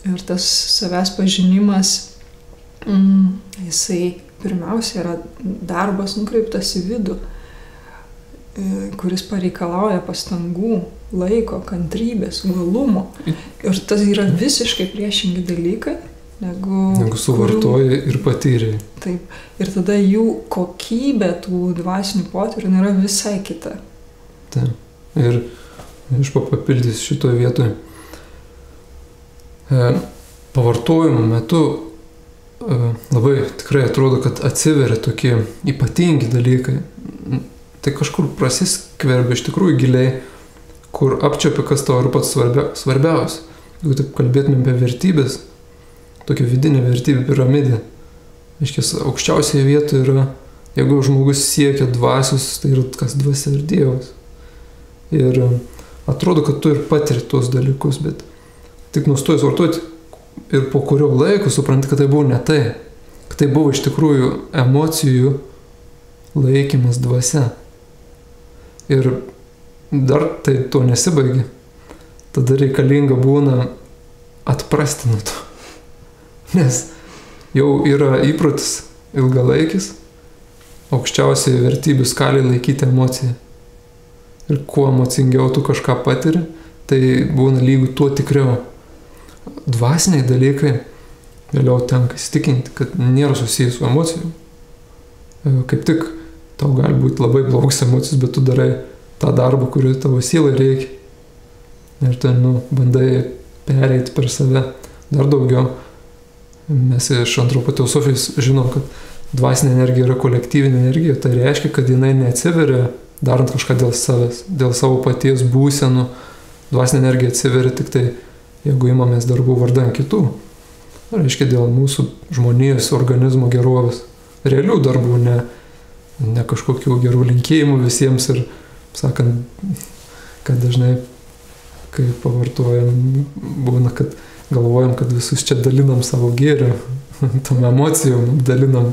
S2: Ir tas savęs pažinimas, jisai pirmiausia yra darbas nukreiptas į vidų, kuris pareikalauja pastangų, laiko, kantrybės, uolumo. Ir tas yra visiškai priešingi dalykai, negu
S1: suvartoji ir patyrei.
S2: Taip. Ir tada jų kokybė tų dvasinių potyrių yra visai kita.
S1: Taip. Ir aš papildysiu šitoje vietoje. Pavartojimo metu labai tikrai atrodo, kad atsiveria tokie ypatingi dalykai. Tai kažkur prasiskverbia iš tikrųjų giliai, kur apčiopia, kas tau yra pats svarbiausia. Jeigu taip kalbėtume apie vertybės, tokia vidinė vertybė piramidė. Aiškiai, aukščiausioje vietoje yra, jeigu žmogus siekia dvasios, tai yra kas dvasia ir Dievas. Ir atrodo, kad tu ir patiri tuos dalykus, bet tik nustojus vartoti ir po kurio laiko supranti, kad tai buvo ne tai. Kad tai buvo iš tikrųjų emocijų laikymas dvasia. Ir dar tai to nesibaigia. Tada reikalinga būna atprasti nuo to. Nes jau yra įprotis ilgalaikis, aukščiausiai vertybių skalėje laikyti emociją. Ir kuo emocingiau tu kažką patiri, tai būna lygu tuo tikriau. Dvasiniai dalykai vėliau tenka įsitikinti, kad nėra susijęs su emocijom. Kaip tik tau gali būti labai blogas emocijos, bet tu darai tą darbą, kurį tavo sielai reikia. Ir ten, bandai pereiti per save dar daugiau. Mes iš antropoteosofijos žinom, kad dvasinė energija yra kolektyvinė energija. Tai reiškia, kad jinai neatsiveria darant kažką dėl savęs, dėl savo paties būsenų. Dvasinė energija atsiveria tik tai, jeigu imamės darbų vardan kitų. Tai reiškia dėl mūsų žmonijos organizmo gerovės. Realių darbų, ne kažkokių gerų linkėjimų visiems ir, sakant, kad dažnai, kai pavartojam, būna, kad galvojam, kad visus čia dalinam savo gėrį, tom emocijom dalinam,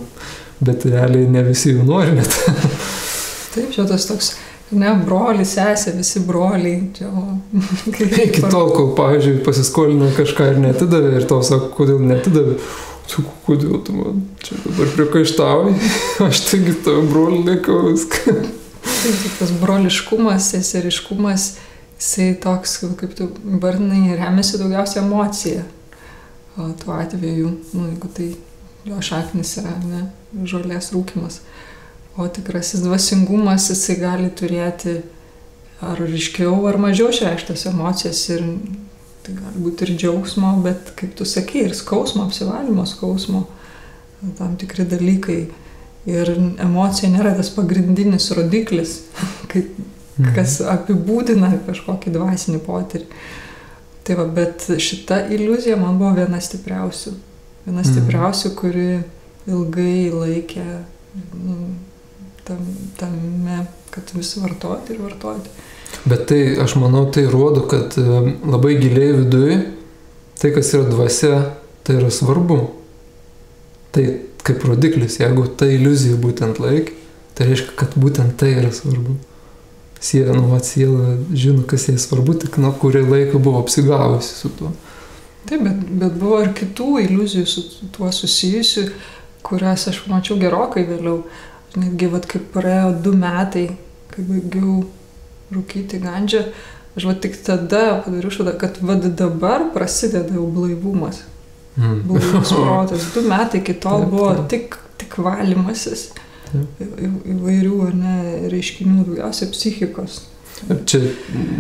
S1: bet realiai ne visi jų nori net.
S2: Taip, čia tas toks, broliai, sesė, visi broliai.
S1: Iki tol, kol, pavyzdžiui, pasiskolino kažką ir netidavė, ir tau sako, kodėl netidavė. Kodėl tu man čia dabar priekaištauji, aš taigi tavo brolį laikau viską.
S2: Taip, tas broliškumas, seseriškumas, jisai toks, kaip tu vardinai, remiasi daugiausia emocija. O tuo atveju, jeigu tai jo šaknis yra, žolės rūkymas. O tikrasis dvasingumas, jisai gali turėti ar ryškiau, ar mažiau išreikštas emocijas ir tai gali būti ir džiaugsmo, bet kaip tu sakai, ir skausmo, apsivalymo skausmo, tam tikri dalykai. Ir emocija nėra tas pagrindinis rodiklis, kas apibūdina kažkokį dvasinį potyrį. Tai va, bet šita iliuzija man buvo viena stipriausių. Viena stipriausių, kuri ilgai laikė tame, kad vis vartoti ir vartoti.
S1: Bet tai, aš manau, tai rodo, kad labai giliai viduje tai, kas yra dvasia, tai yra svarbu. Tai kaip rodiklis, jeigu ta iliuzija būtent laikė, tai reiškia, kad būtent tai yra svarbu. Siela žino, kas jai svarbu, tik kurį laiką buvo apsigavusi su tuo.
S2: Taip, bet buvo ir kitų iliuzijų su tuo susijusių, kurias aš pamačiau gerokai vėliau. netgi, kaip praėjo 2 metai, kai baigiau rūkyti gandžią, aš tik tada padariau išvadą, kad dabar prasideda jau blaivumas. Blaivus protas. 2 metai iki tol buvo tik valymasis įvairių reiškinių, daugiausia psichikos.
S1: Čia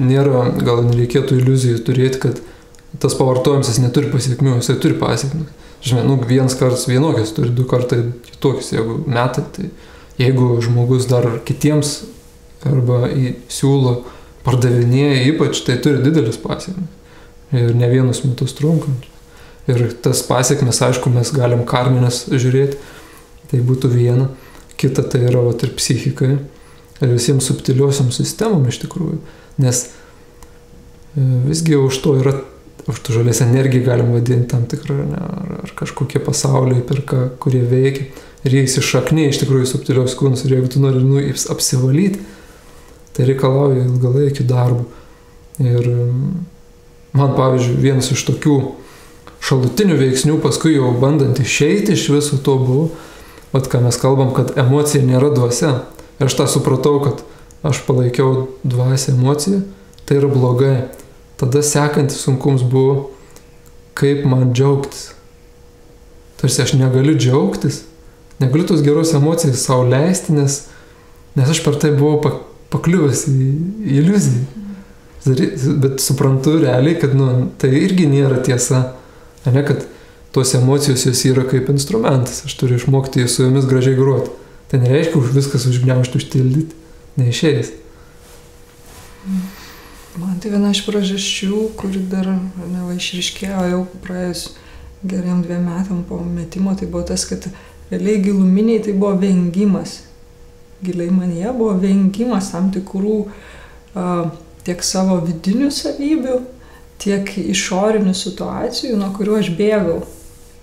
S1: nėra, gal nereikėtų iliuzijų turėti, kad tas pavartojimas jis neturi pasiekmių, jisai turi pasiekmių. Žinai, vienas kartas vienokias turi, 2 kartai kitokias, jeigu metai, tai jeigu žmogus dar kitiems arba siūlo pardavinėja ypač, tai turi didelis pasiekmes. Ir ne vienus metus trunkant. Ir tas pasiekmes, aišku, mes galim karminės žiūrėti, tai būtų viena. Kita tai yra ir psichikai ir visiems subtiliosiam sistemom iš tikrųjų. Nes visgi už to yra, už to žalės energiją galim vadinti tam tikrą, ar kažkokie pasauliai, kurie veikia. Ir jie įsišaknė iš tikrųjų subtilios kūnus. Ir jeigu tu nori apsivalyti, tai reikalauja ilgalaikių darbų. Ir man, pavyzdžiui, vienas iš tokių šalutinių veiksnių, paskui jau bandant išeiti iš viso to buvo, ką mes kalbam, kad emocija nėra dvasia. Ir aš tą supratau, kad aš palaikiau dvasią emociją, tai yra blogai. Tada sekantis sunkums buvo, kaip man džiaugtis. Tarsi aš negaliu džiaugtis, negaliu tos geros emocijos savo leisti, nes aš per tai buvau pakliuvęs į iliuziją. Bet suprantu realiai, kad tai irgi nėra tiesa. Ne, kad tos emocijos jos yra kaip instrumentas. Aš turiu išmokti su jomis gražiai groti. Tai nereiškia viskas užgniaužti, užtildyti. Neišeis.
S2: Man tai viena iš priežasčių, kuri dar išryškėjo jau praėjus geriem 2 metam po metimo, tai buvo tas, kad realiai giluminiai tai buvo vengimas. Giliai manyje buvo vengimas tam tikrų tiek savo vidinių savybių, tiek išorinių situacijų, nuo kurių aš bėgau.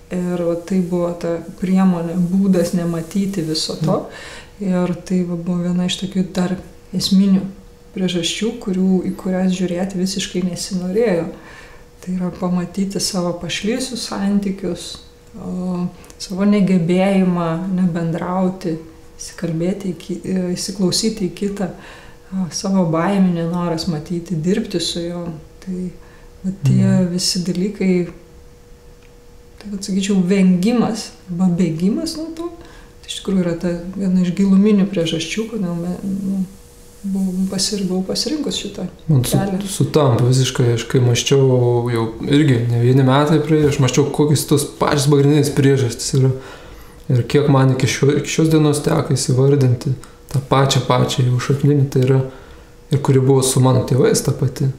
S2: Ir tai buvo ta priemonė, būdas nematyti viso to. Ir tai buvo viena iš tokių dar esminių priežasčių, į kurias žiūrėti visiškai nesinorėjo. Tai yra pamatyti savo pašlysius santykius, savo negebėjimą nebendrauti, įsiklausyti į kitą, savo baiminę noras matyti, dirbti su juo. Tai tie visi dalykai, tai sakyčiau, vengimas arba bėgimas nuo to, tai iš tikrųjų yra ta viena iš giluminių priežasčių, kodėl buvau pasirinkus šitą kelią.
S1: Sutampa visiškai, aš kai mąsčiau jau irgi ne 1 metai praėjo, aš mąsčiau, kokios tos pačios pagrindinės priežastys yra. Ir kiek man iki šios dienos teko įsivardinti tą pačią jau šakninį, tai yra, ir kuri buvo su mano tėvais ta pati,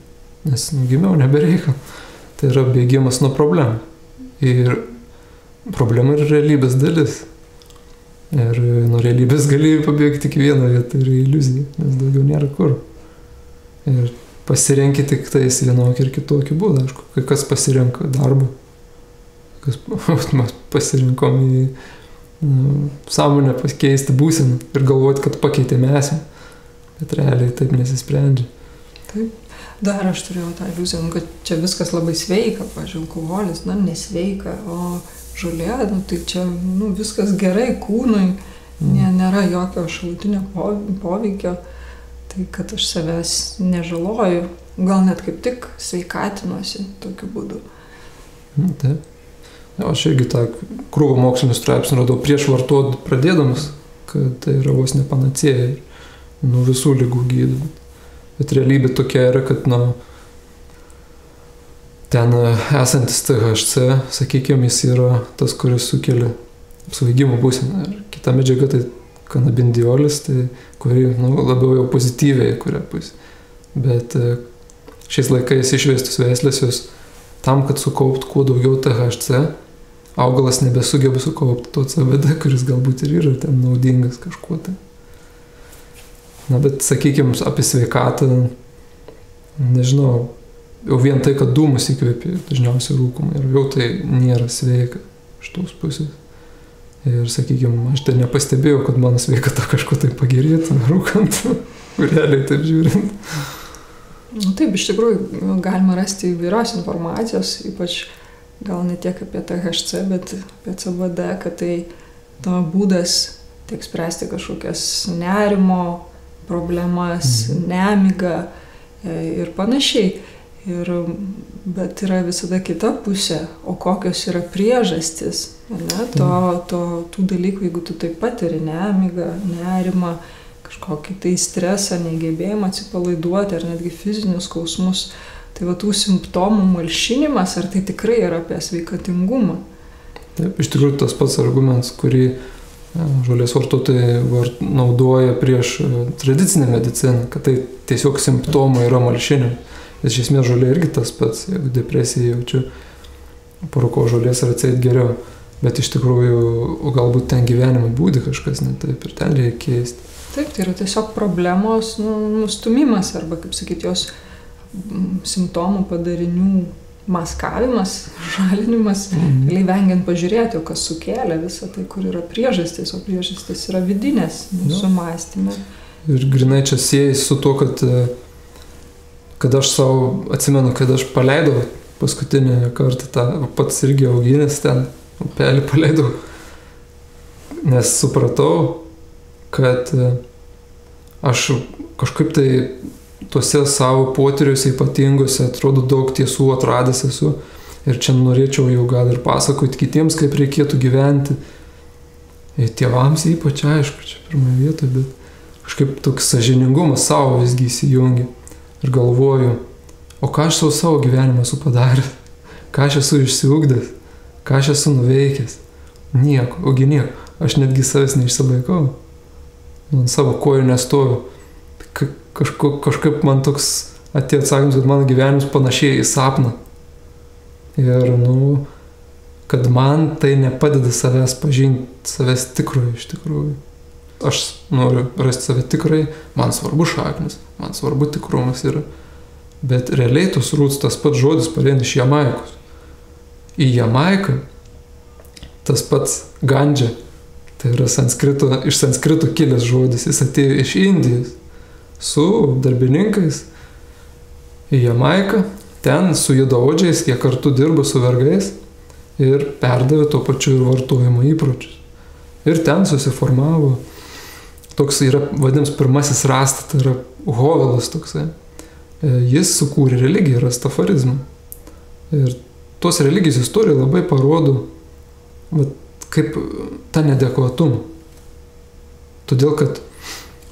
S1: nes gimiau nebereikal. Tai yra bėgimas nuo problemų. Ir problema yra realybės dalis. Ir nuo realybės gali pabėgti tik vieną vietą, tai yra iliuzija, nes daugiau nėra kur. Ir pasirenki tik tais vienokį ir kitokį būdą, aišku. Kai kas pasirenka darbą, kas pasirinkom į sąmonę pakeisti būseną ir galvoti, kad pakeitėme esmę. Bet realiai taip nesisprendžia.
S2: Taip. Dar aš turėjau tą iliuziją, kad čia viskas labai sveika, pavyzdžiui, alkoholis, nesveika, o žolė, tai čia viskas gerai kūnui, nėra jokio šalutinio poveikio, tai kad aš savęs nežaloju, gal net kaip tik sveikatinuosi tokiu būdu.
S1: Taip. Aš irgi tą krūvą mokslinių straipsnių radau prieš vartot pradėdamas, kad tai yra vos ne panacėja nuo visų ligų gydymų. Bet realybė tokia yra, kad ten esantis THC, sakykime, jis yra tas, kuris sukelia apsvaigimo būseną. Ir kita medžiaga tai kanabindiolis, tai kuri labiau jau pozityviai kuria pusė. Bet šiais laikais išveistus veislės jos tam, kad sukauptų kuo daugiau THC, augalas nebesugeba sukaupti to CBD, kuris galbūt ir yra ten naudingas kažkuo tai. Bet sakykime, apie sveikatą, nežinau, jau vien tai, kad dūmus įkvėpė, dažniausiai rūkoma, ir jau tai nėra sveika iš tos pusės. Ir sakykime, aš tai nepastebėjau, kad mano sveikata kažko tai pagerėtų, rūkant, realiai taip žiūrint.
S2: Taip, iš tikrųjų, galima rasti įvairios informacijos, ypač gal ne tiek apie THC, bet apie CBD, kad tai būdas tiek spręsti kažkokias nerimo problemas, nemigą ir panašiai. Bet yra visada kita pusė, o kokios yra priežastis, ne, tų dalykų, jeigu tu taip patiri nemigą, nerimą, kažkokį tai stresą, negebėjimą atsipalaiduoti ar netgi fizinius skausmus, tai va tų simptomų malšinimas, ar tai tikrai yra apie sveikatingumą?
S1: Taip, iš tikrųjų tas pats argumentas, kurį žolės vartotojai naudoja prieš tradicinę mediciną, kad tai tiesiog simptomai yra malšinimai. Iš esmės žolė irgi tas pats, jeigu depresiją jaučiu, parūkau žolės ir atseit geriau. Bet iš tikrųjų galbūt ten gyvenimo būdį kažkas ne taip ir ten reikia keisti.
S2: Taip, tai yra tiesiog problemos nustumimas arba, kaip sakyti, jos simptomų padarinių maskavimas, žalinimas, vengiant pažiūrėti, o kas sukėlė visą tai, kur yra priežastis, o priežastis yra vidinės mūsų mąstyme.
S1: Ir grinai čia siejasi su to, kad aš savo atsimenu, kad aš paleidau paskutinį kartą tą pats irgi auginęs ten, upelį paleidau, nes supratau, kad aš kažkaip tai tuose savo potyriuose ypatingose atrodo daug tiesų atradęs esu ir čia norėčiau jau gal ir pasakoti kitiems, kaip reikėtų gyventi. Ir tėvams ypač aišku, čia pirmoje vietoje, bet kažkaip toks sąžiningumas savo visgi įsijungia. Ir galvoju, o ką aš savo gyvenimą esu padaręs, ką aš esu išsiugdęs, ką aš esu nuveikęs. Nieko, ogi nieko. Aš netgi savęs neišsilaikau. Ant savo kojų nestoviu. Kažkaip man toks atėjo atsakymas, kad mano gyvenimas panašiai į sapną. Ir, kad man tai nepadeda savęs pažinti, savęs tikroji iš tikrųjų. Aš noriu rasti save tikrai, man svarbu šaknis, man svarbu tikrumas yra. Bet realiai tos rūts, tas pats žodis pareina iš Jamaikos. Į Jamaiką tas pats gandžia, tai yra iš sanskrito kilęs žodis, jis atėjo iš Indijos su darbininkais į Jamaiką, ten su juodaodžiais, jie kartu dirbo su vergais ir perdavė tuo pačiu ir vartojimo įpročius. Ir ten susiformavo toks yra, vadinams, pirmasis rasta, tai yra Hovelas toksai. Jis sukūrė religiją, rastafarizmą. Ir tos religijos istorija labai parodo, kaip tą neadekvatumą. Todėl, kad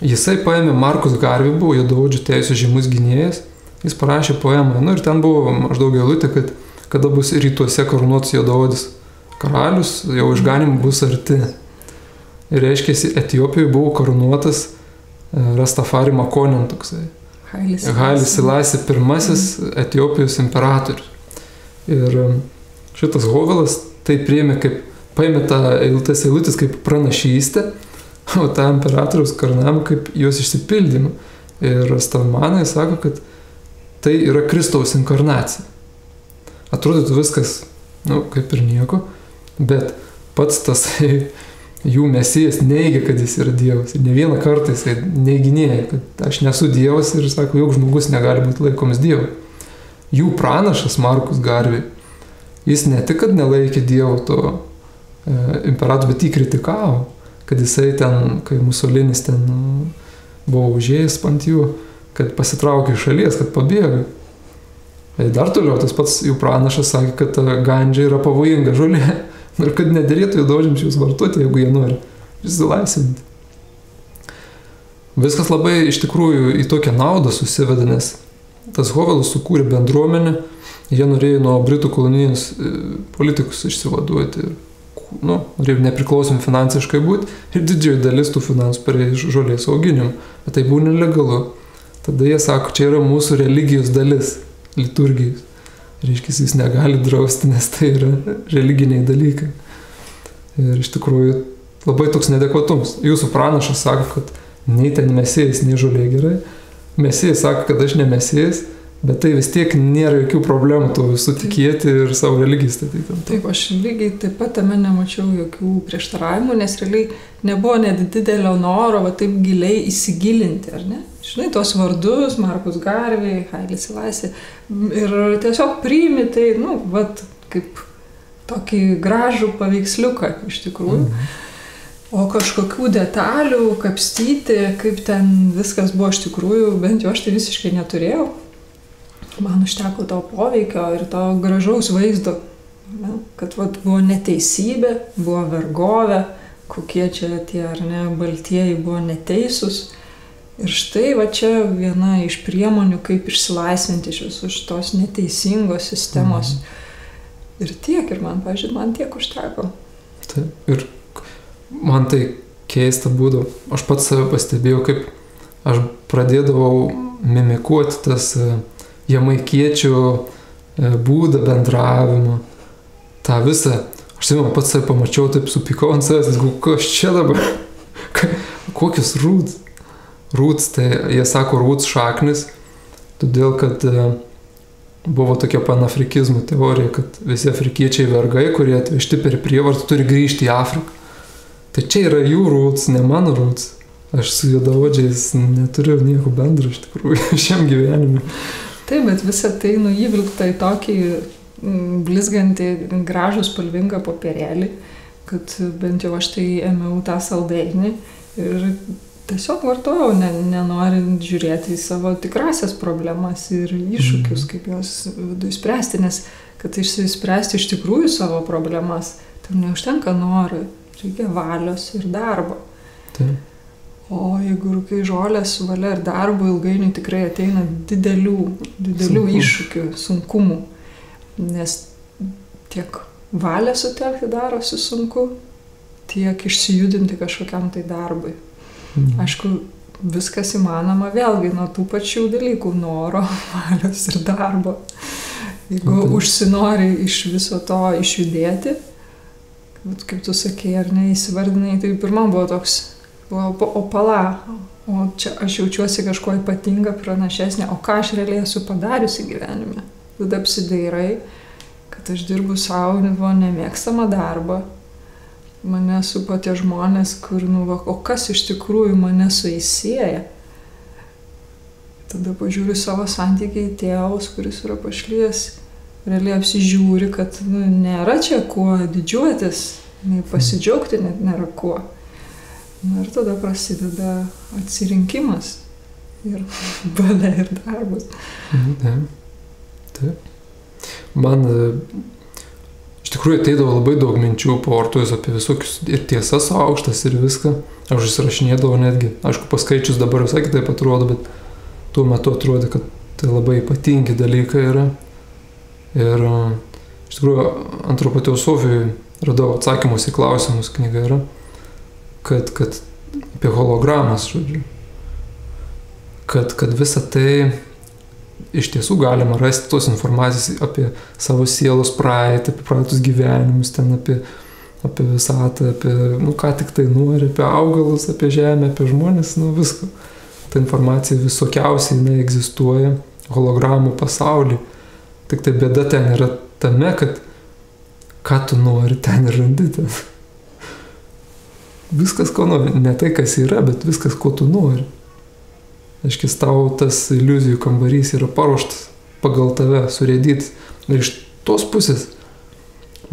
S1: jisai paėmė Markus Garvey, buvo juodaodžių teisių žymus gynėjas, jis parašė poemą, ir ten buvo maždaug eilutė, kad kada bus rytuose karūnuotas juodaodis karalius, jau išganimų bus arti. Ir reiškiasi, Etiopijoje buvo karūnuotas Rastafari Makonen toksai. Hailis Silasi pirmasis Etiopijos imperatorius. Ir šitas Hovelas tai priėmė kaip, paėmė tą eilutės kaip pranašystę, o tą imperatoriaus karūnavimą kaip jos išsipildymą. Ir Rastamanai sako, kad tai yra Kristaus inkarnacija. Atrodytų viskas, kaip ir nieko, bet pats tas jų mesijas neigia, kad jis yra Dievas. Ir ne vieną kartą jisai neiginėja, kad aš nesu Dievas ir sako, jog žmogus negali būti laikomas Dievu. Jų pranašas Markus Garvey, jis ne tik, kad nelaikė Dievo to imperatoriaus, bet jį kritikavo, kad jisai ten, kai Musolinis ten buvo užėjęs ant jų, kad pasitraukė iš šalies, kad pabėga. Dar toliau tas pats jų pranašas sakė, kad gandžia yra pavojinga žolė. Ir kad nederėtų juodaodžiams jūs vartoti, jeigu jie nori išsilaisvinti. Viskas labai iš tikrųjų į tokią naudą susiveda, nes tas Hovelas sukūrė bendruomenę, jie norėjo nuo Britų kolonijos politikus išsivaduoti, norėjo nepriklausomi finansiškai būti ir didžioji dalis tų finansų perėjo žolės auginimą, bet tai buvo nelegalu. Tada jie sako, čia yra mūsų religijos dalis, liturgijos. Reiškia, jis negali drausti, nes tai yra religiniai dalykai. Ir iš tikrųjų labai toks neadekvatumas. Jūsų pranašas sako, kad nei ten mesijas, nei žolė gerai. Mesijas sako, kad aš ne mesijas, bet tai vis tiek nėra jokių problemų to visų tikėti ir savo religiją statyti.
S2: Taip, aš lygiai taip pat tame nemačiau jokių prieštaravimų, nes realiai nebuvo net didelio noro taip giliai įsigilinti, ar ne? Žinai, tos vardus, Markus Garvey, Hailis Silasi, ir tiesiog priimi tai, kaip tokį gražų paveiksliuką iš tikrųjų. O kažkokių detalių, kapstyti, kaip ten viskas buvo iš tikrųjų, bent jau aš tai visiškai neturėjau. Man užteko to poveikio ir to gražaus vaizdo, ne? Kad buvo neteisybė, buvo vergovė, kokie čia tie ar ne baltieji buvo neteisūs. Ir štai čia viena iš priemonių, kaip išsilaisvinti iš visos šitos neteisingos sistemos. Ir tiek, ir man, pažiūrėjau, man tiek užteko.
S1: Taip, ir man tai keista būdavo. Aš pats save pastebėjau, kaip aš pradėdavau mimikuoti tas jamaikiečių būdą bendravimo. Ta visą, aš pats save pamačiau, taip supykau ant savęs, kas čia dabar? Kokius rūts? Rūts, tai jie sako rūts šaknis, todėl kad buvo tokia panafrikizmo teorija, kad visi afrikiečiai vergai, kurie atvežti per prievartą, turi grįžti į Afriką. Tai čia yra jų rūts, ne mano rūts. Aš su juodaodžiais neturiu nieko bendro iš tikrųjų šiam gyvenime.
S2: Taip, bet visą tai įvilkta į tokį blizgantį, gražų, spalvingą popierėlį, kad bent jau aš tai ėmiau tą saldainį ir tiesiog vartojau, nenorint žiūrėti į savo tikrasias problemas ir iššūkius, kaip jos viduje spręsti, nes kad išspręsti iš tikrųjų savo problemas, tam neužtenka noro, reikia valios ir darbo.
S1: Taip.
S2: O jeigu rūkai žolę su valia ir darbu, ilgainiui tikrai ateina didelių iššūkių, sunkumų, nes tiek valią sutelkti darosi sunku, tiek išsijudinti kažkokiam tai darbui. Aišku, viskas įmanoma vėlgi nuo tų pačių dalykų - noro, valios ir darbo. Jeigu užsinori iš viso to išjudėti, kaip tu sakei, ar ne, įsivardinai, tai pirmam buvo toks, o pala, o čia aš jaučiuosi kažko ypatinga, pranašesnė, o ką aš realiai esu padariusi gyvenime. Tada apsidairai, kad aš dirbu savo nemėgstamą darbą. Mane supo tie žmonės, kur, o kas iš tikrųjų mane su jais sieja. Tada pažiūriu savo santykiai tėvus, kuris yra pašlijęs, realiai apsižiūri, kad nėra čia kuo didžiuotis, nei pasidžiaugti net nėra kuo. Ir tada prasideda atsirinkimas ir valia ir darbas.
S1: Taip. Man iš tikrųjų ateidavo labai daug minčių po ortojus apie visokius ir tiesas aukštas ir viską. Aš užsirašinėdavau netgi. Aišku, paskaičius dabar visai kitaip atrodo, bet tuo metu atrodė, kad tai labai ypatingi dalykai yra. Ir iš tikrųjų antropoteosofijoje radau atsakymus į klausimus, knyga yra, kad apie hologramas, žodžiu. Kad visą tai iš tiesų galima rasti tos informacijos apie savo sielos praeitį, apie praeitus gyvenimus, ten apie visatą, apie, ką tik tai nori, apie augalus, apie žemę, apie žmonės, visko. Ta informacija visokiausiai neegzistuoja hologramų pasaulyje. Tik tai bėda ten yra tame, kad ką tu nori, ten ir randi ten. Viskas, ko nori, ne tai, kas yra, bet viskas, ko tu nori. Aiškis, tau tas iliuzijų kambarys yra paruoštas pagal tave, surėdytas. Ir iš tos pusės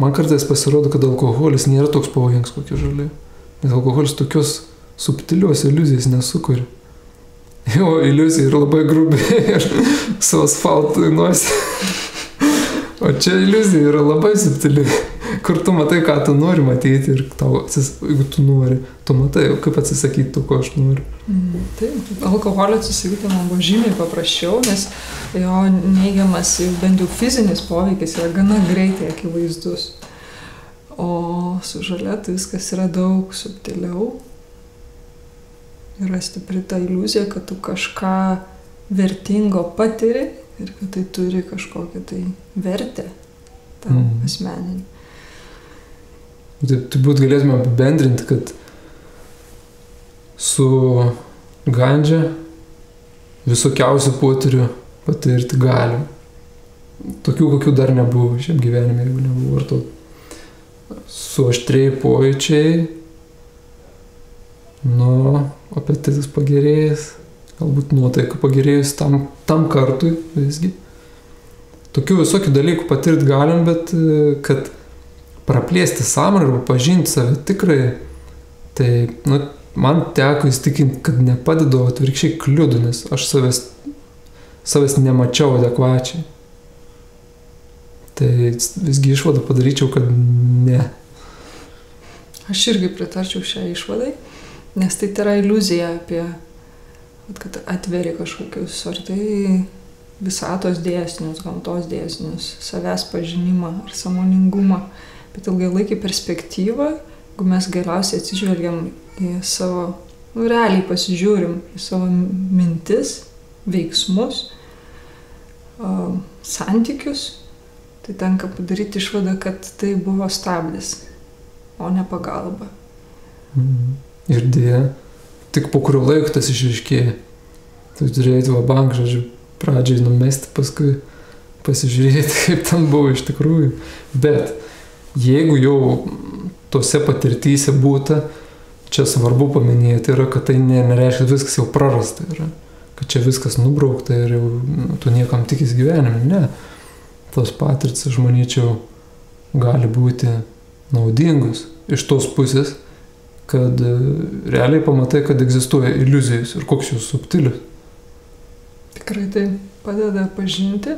S1: man kartais pasirodo, kad alkoholis nėra toks pavojingas kokie žaliai. Nes alkoholis tokios subtilios iliuzijas nesukuria. Jo iliuzija yra labai grubi ir su asfaltu nuosi. O čia iliuzija yra labai subtili, kur tu matai, ką tu nori matyti ir tau, jeigu tu nori, tu matai, kaip atsisakyti to, ko aš noriu.
S2: Taip, alkoholio atsisakyti man buvo žymiai paprasčiau, nes jo neigiamas, bent jau fizinis poveikis yra gana greitai akivaizdus. O su žalia tai viskas yra daug subtiliau. Yra stipri ta iliuzija, kad tu kažką vertingo patiri ir kad tai turi kažkokią tai vertę tau asmeninį.
S1: Turbūt galėtume apibendrinti, kad su gandžia visokiausių potyrių patirti galim. Tokių, kokių dar nebuvo šiam gyvenime, jeigu nebuvo vartot. Su aštriai pojūčiai, apetitas pagerėjęs, galbūt nuotaika pagerėjus tam kartui visgi. Tokių visokių dalykų patirti galim, bet kad praplėsti sąmonę arba pažinti save tikrai, Tai, nu, man teko įsitikinti, kad nepadedu, atvirkščiai kliudu, nes aš savęs nemačiau adekvačiai. Tai visgi išvadą padaryčiau, kad ne.
S2: Aš irgi pritarčiau šią išvadai, nes tai yra iliuzija apie, kad atveri kažkokius, ar tai visatos dėsnius, gamtos dėsnius, savęs pažinimą ar sąmoningumą. Bet ilgalaikį perspektyvą, jeigu mes galiausiai atsižvelgiam į savo, realiai pasižiūrim į savo mintis, veiksmus, santykius, tai tenka padaryti išvadą, kad tai buvo stabdis, o ne pagalba.
S1: Ir dėja, tik po kurio laiko tas išryškėja. Tu turėjai vabank, žodžiu, pradžiai numesti, paskui pasižiūrėti, kaip ten buvo iš tikrųjų. Bet jeigu jau tose patirtyse būta, čia svarbu paminėti yra, kad tai nereiškia, kad viskas jau prarasta yra. Kad čia viskas nubraukta ir jau tu niekam tikis gyvenime. Ne. Tos patirtis, aš manyčiau, gali būti naudingus iš tos pusės, kad realiai pamatai, kad egzistuoja iliuzijos ir koks jų subtilius.
S2: Tikrai tai padeda pažinti,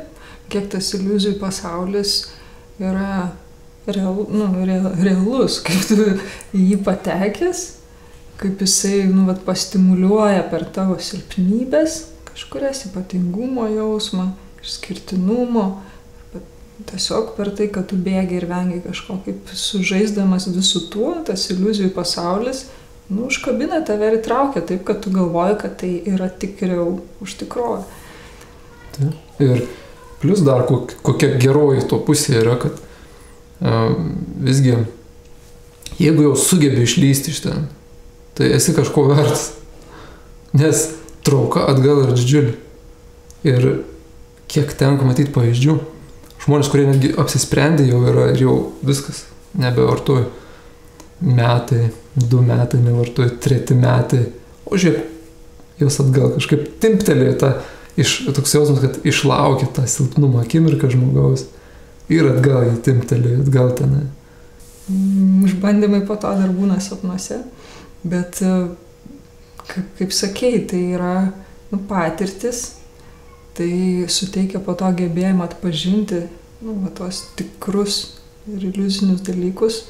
S2: kiek tas iliuzijų pasaulis yra realus, kaip tu į jį patekęs, kaip jisai pastimuliuoja per tavo silpnybės, kažkurias ypatingumo jausmą, išskirtinumo, tiesiog per tai, kad tu bėgi ir vengi kažko, kaip sužaisdamas visų tuo, tas iliuzijų pasaulis, užkabina tave ir įtraukia taip, kad tu galvoji, kad tai yra tikriau už tikrovę.
S1: Ir plus dar kokia geroji to pusė yra, kad visgi, jeigu jau sugebi išlysti iš ten, tai esi kažko vertas. Nes trauka atgal yra didžiulė. Ir kiek tenka matyti pavyzdžių, žmonės, kurie netgi apsisprendė jau yra ir jau viskas, nebevartoja. Metai, 2 metai nevartoja, 3 metai. O žiūrėk, jos atgal kažkaip timptelėjo toks jausmas, kad išlaukė tą silpnumą akimirką žmogaus ir atgal jį timptelėjo, atgal tenai.
S2: Išbandymai po to dar būna sapnuose, bet kaip sakei, tai yra patirtis, tai suteikia po to gebėjimą atpažinti tuos tikrus ir iliuzinius dalykus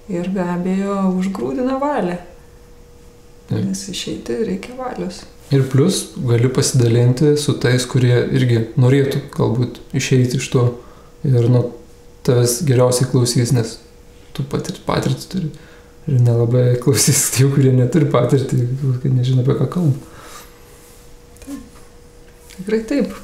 S2: ir be abejo užgrūdina valią. Nes išeiti reikia valios.
S1: Ir plus gali pasidalinti su tais, kurie irgi norėtų galbūt išeiti iš to ir nuo tavęs geriausiai klausys, nes tu patirtį turi. Ir nelabai klausys tie, kurie neturi patirtį, kai nežino apie ką kalba.
S2: Taip. Tikrai taip.